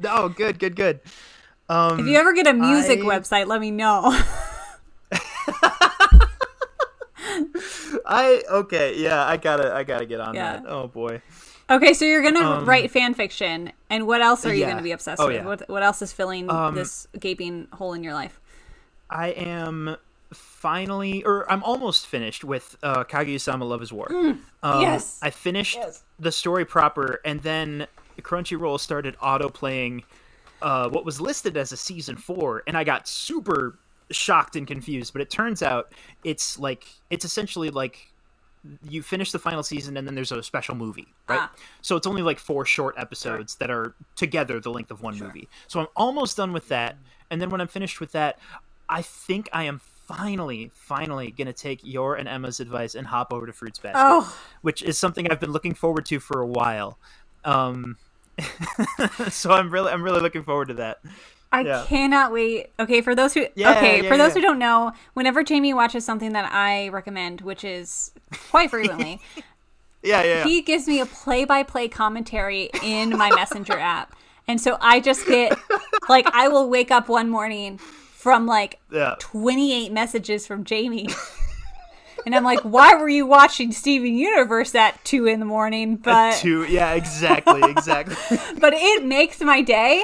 Oh, good. If you ever get a music website, let me know. I gotta get on that. Oh boy. Okay, so you're gonna write fan fiction, and what else are you gonna be obsessed with? Yeah. What else is filling this gaping hole in your life? I am I'm almost finished with Kaguya-sama Love is War. Yes. I finished the story proper, and then Crunchyroll started auto-playing what was listed as a season 4, and I got super shocked and confused, but it turns out it's essentially like you finish the final season and then there's a special movie, right? So it's only like 4 short episodes that are together the length of one movie. So I'm almost done with that, and then when I'm finished with that, I think I am finally gonna take your and Emma's advice and hop over to Fruits Basket, which is something I've been looking forward to for a while. So I'm really looking forward to that. I cannot wait. Okay, for those who who don't know, whenever Jamie watches something that I recommend, which is quite frequently, he gives me a play-by-play commentary in my Messenger app. And so I just get like I will wake up one morning from 28 messages from Jamie. And I'm like, why were you watching Steven Universe at 2 a.m? But at 2, exactly. But it makes my day.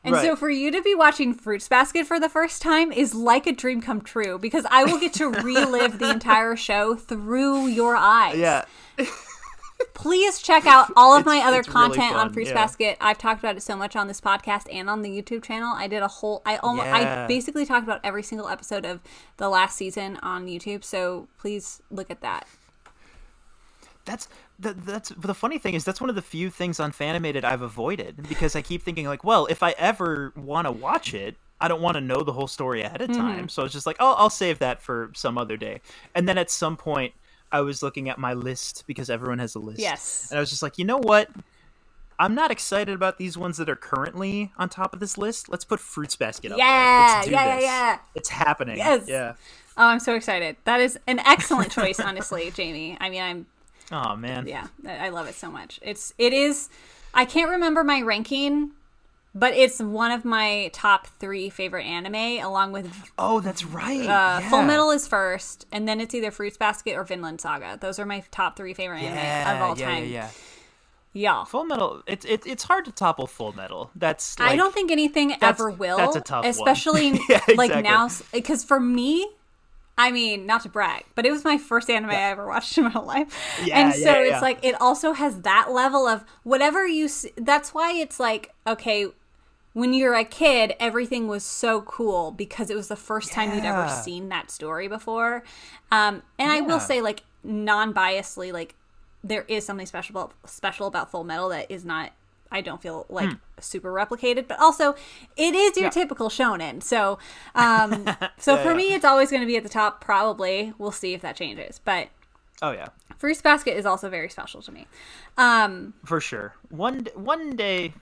And so for you to be watching Fruits Basket for the first time is like a dream come true, because I will get to relive the entire show through your eyes. Yeah. Please check out all of my other content really on Fruits Basket. I've talked about it so much on this podcast and on the YouTube channel. I did I basically talked about every single episode of the last season on YouTube, so please look at that. That's the funny thing is that's one of the few things on Fanimated I've avoided, because I keep thinking like, well, if I ever want to watch it, I don't want to know the whole story ahead of time. So it's just like, I'll save that for some other day. And then at some point I was looking at my list, because everyone has a list. Yes. And I was just like, you know what? I'm not excited about these ones that are currently on top of this list. Let's put Fruits Basket up there. Let's do this. Yeah. It's happening. Yes. Yeah. Oh, I'm so excited. That is an excellent choice, honestly, Jamie. I mean, oh man. Yeah, I love it so much. It is. I can't remember my ranking, but it's one of my top 3 favorite anime, along with. Oh, that's right. Full Metal is first, and then it's either Fruits Basket or Vinland Saga. Those are my top 3 favorite anime of all time. Yeah. Full Metal. It's hard to topple Full Metal. That's. I don't think anything ever will. That's a tough especially one. Exactly. Now, because for me. I mean, not to brag, but it was my first anime I ever watched in my whole life. It's like, it also has that level of whatever you see. That's why it's like, okay, when you're a kid, everything was so cool because it was the first time you'd ever seen that story before. And I will say, like, non-biasedly, like, there is something special about Full Metal that is not, I don't feel like super replicated, but also it is your typical shonen. So, for me, it's always going to be at the top. Probably, we'll see if that changes. But Fruits Basket is also very special to me. For sure. One day,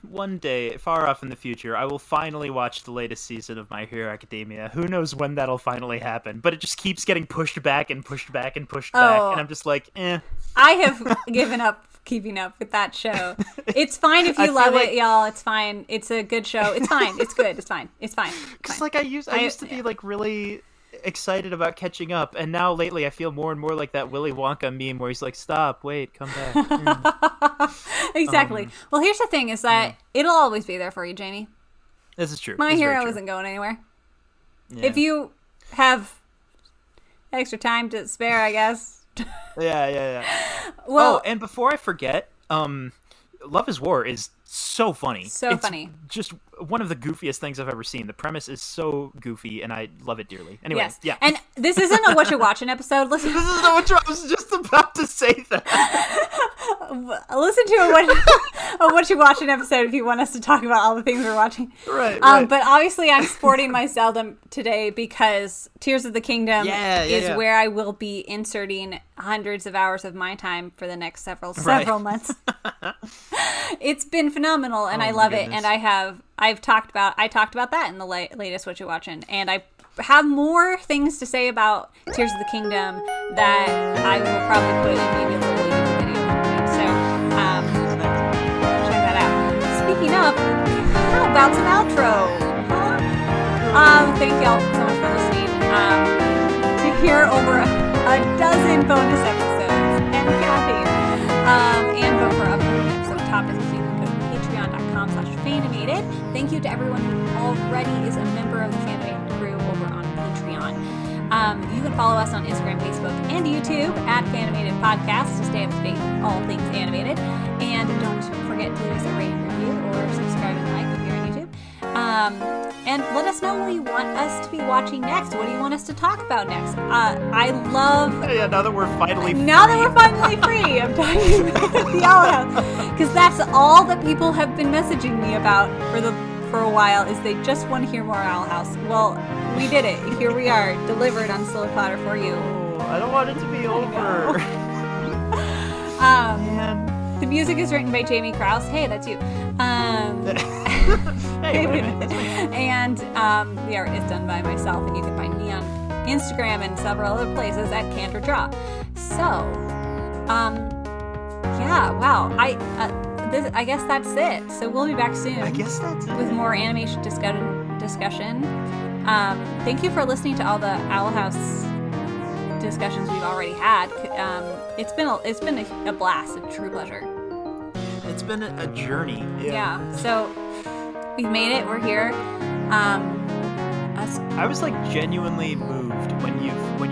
far off in the future, I will finally watch the latest season of My Hero Academia. Who knows when that'll finally happen? But it just keeps getting pushed back and pushed back and pushed back, and I'm just like, eh. I have given up keeping up with that show. It's fine if you love it, y'all. It's fine. It's a good show. It's fine. It's good. It's fine. It's fine. Because like I used to be like really excited about catching up, and now lately I feel more and more like that Willy Wonka meme where he's like, stop, wait, come back. Exactly. Well, here's the thing is that it'll always be there for you, Jamie. This is true. My Hero isn't going anywhere. If you have extra time to spare, I guess. Yeah. Well, and before I forget, Love is War is so funny. It's funny. Just one of the goofiest things I've ever seen. The premise is so goofy, and I love it dearly. Anyway, yes. Yeah. And this isn't a What You're Watching episode. Listen. This isn't a What You're... I was just about to say that. Listen to a What You're Watching episode if you want us to talk about all the things we're watching. Right. But obviously, I'm sporting my Zelda today because Tears of the Kingdom is where I will be inserting hundreds of hours of my time for the next several months. It's been phenomenal, and I love it. And I talked about that in the latest What You're Watching, and I have more things to say about Tears of the Kingdom that I will probably put in maybe a little YouTube video. So check that out. Speaking of, how about some outro? Thank y'all so much for listening. To hear over a dozen bonus episodes and counting, and vote for upcoming episode topics, you can go to patreon.com/Fanimated. Thank you to everyone who already is a member of the Fanimated crew over on Patreon. You can follow us on Instagram, Facebook, and YouTube at Fanimated Podcast to stay up to date with all things animated. And don't forget to leave us a rating, review, or subscribe and like if you're on YouTube. And let us know what you want us to be watching next. What do you want us to talk about next? I love... Yeah, now that we're finally free. I'm talking about the Owl House. Because that's all that people have been messaging me about for a while, is they just want to hear more Owl House. Well, we did it. Here we are, delivered on Silver Platter for you. Oh, I don't want it to be over. The music is written by Jamie Krause. Hey, that's you. Hey, wait a minute. And the art is done by myself, and you can find me on Instagram and several other places at Cantor Draw. So, wow. I guess that's it. So we'll be back soon. I guess that's it. With more animation discussion. Thank you for listening to all the Owl House discussions we've already had. It's been a blast, a true pleasure. It's been a journey. Yeah. So we've made it. We're here. I was like genuinely moved when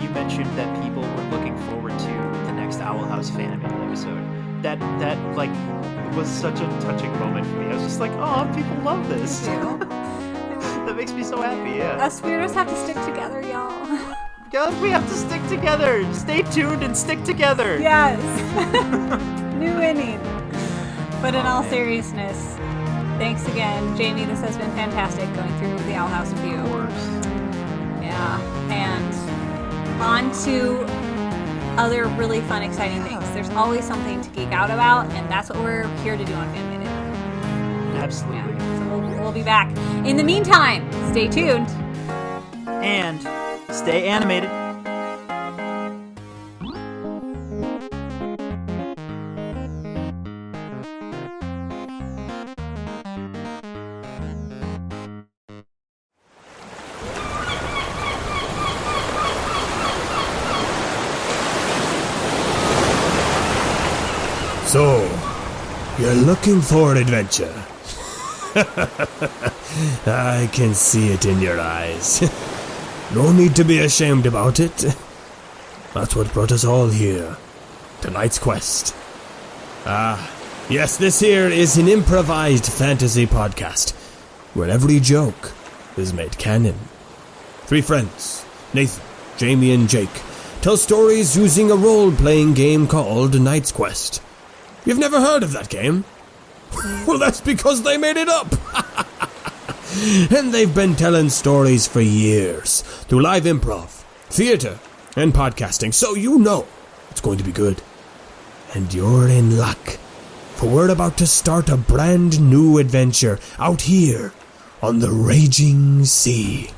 you mentioned that people were looking forward to the next Owl House Fanimated episode. That like was such a touching moment for me. I was just like, oh, people love this. That makes me so happy. Yeah. Us weirdos have to stick together, y'all. God, we have to stick together. Stay tuned and stick together. Yes. New inning. But in all seriousness, thanks again, Jamie. This has been fantastic going through the Owl House with you. Of course. Yeah. And on to other really fun, exciting things. There's always something to geek out about, and that's what we're here to do on Fanimated. Absolutely. Yeah. So we'll be back. In the meantime, stay tuned. And stay animated. So, you're looking for an adventure. I can see it in your eyes. No need to be ashamed about it. That's what brought us all here. Tonight's quest. Yes, this here is an improvised fantasy podcast. where every joke is made canon. 3 friends, Nathan, Jamie, and Jake, tell stories using a role-playing game called Knight's Quest. You've never heard of that game? Well, that's because they made it up. And they've been telling stories for years through live improv, theater, and podcasting, so you know it's going to be good. And you're in luck, for we're about to start a brand new adventure out here on the raging sea,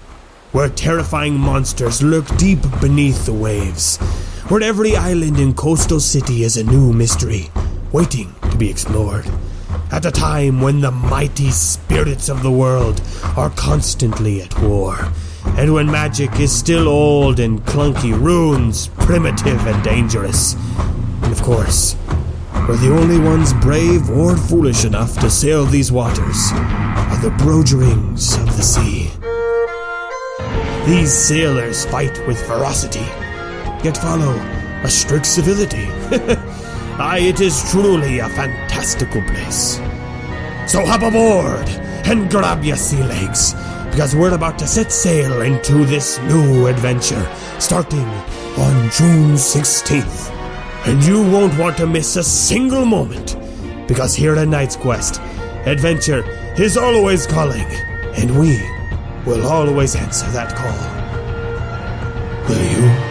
where terrifying monsters lurk deep beneath the waves, where every island and coastal city is a new mystery waiting to be explored. At a time when the mighty spirits of the world are constantly at war, and when magic is still old and clunky, runes primitive and dangerous. And of course, we're the only ones brave or foolish enough to sail these waters are the broderings of the sea. These sailors fight with ferocity, yet follow a strict civility. Aye, it is truly a fantastical place. So hop aboard and grab your sea legs, because we're about to set sail into this new adventure, starting on June 16th. And you won't want to miss a single moment, because here at Knight's Quest, adventure is always calling, and we will always answer that call. Will you?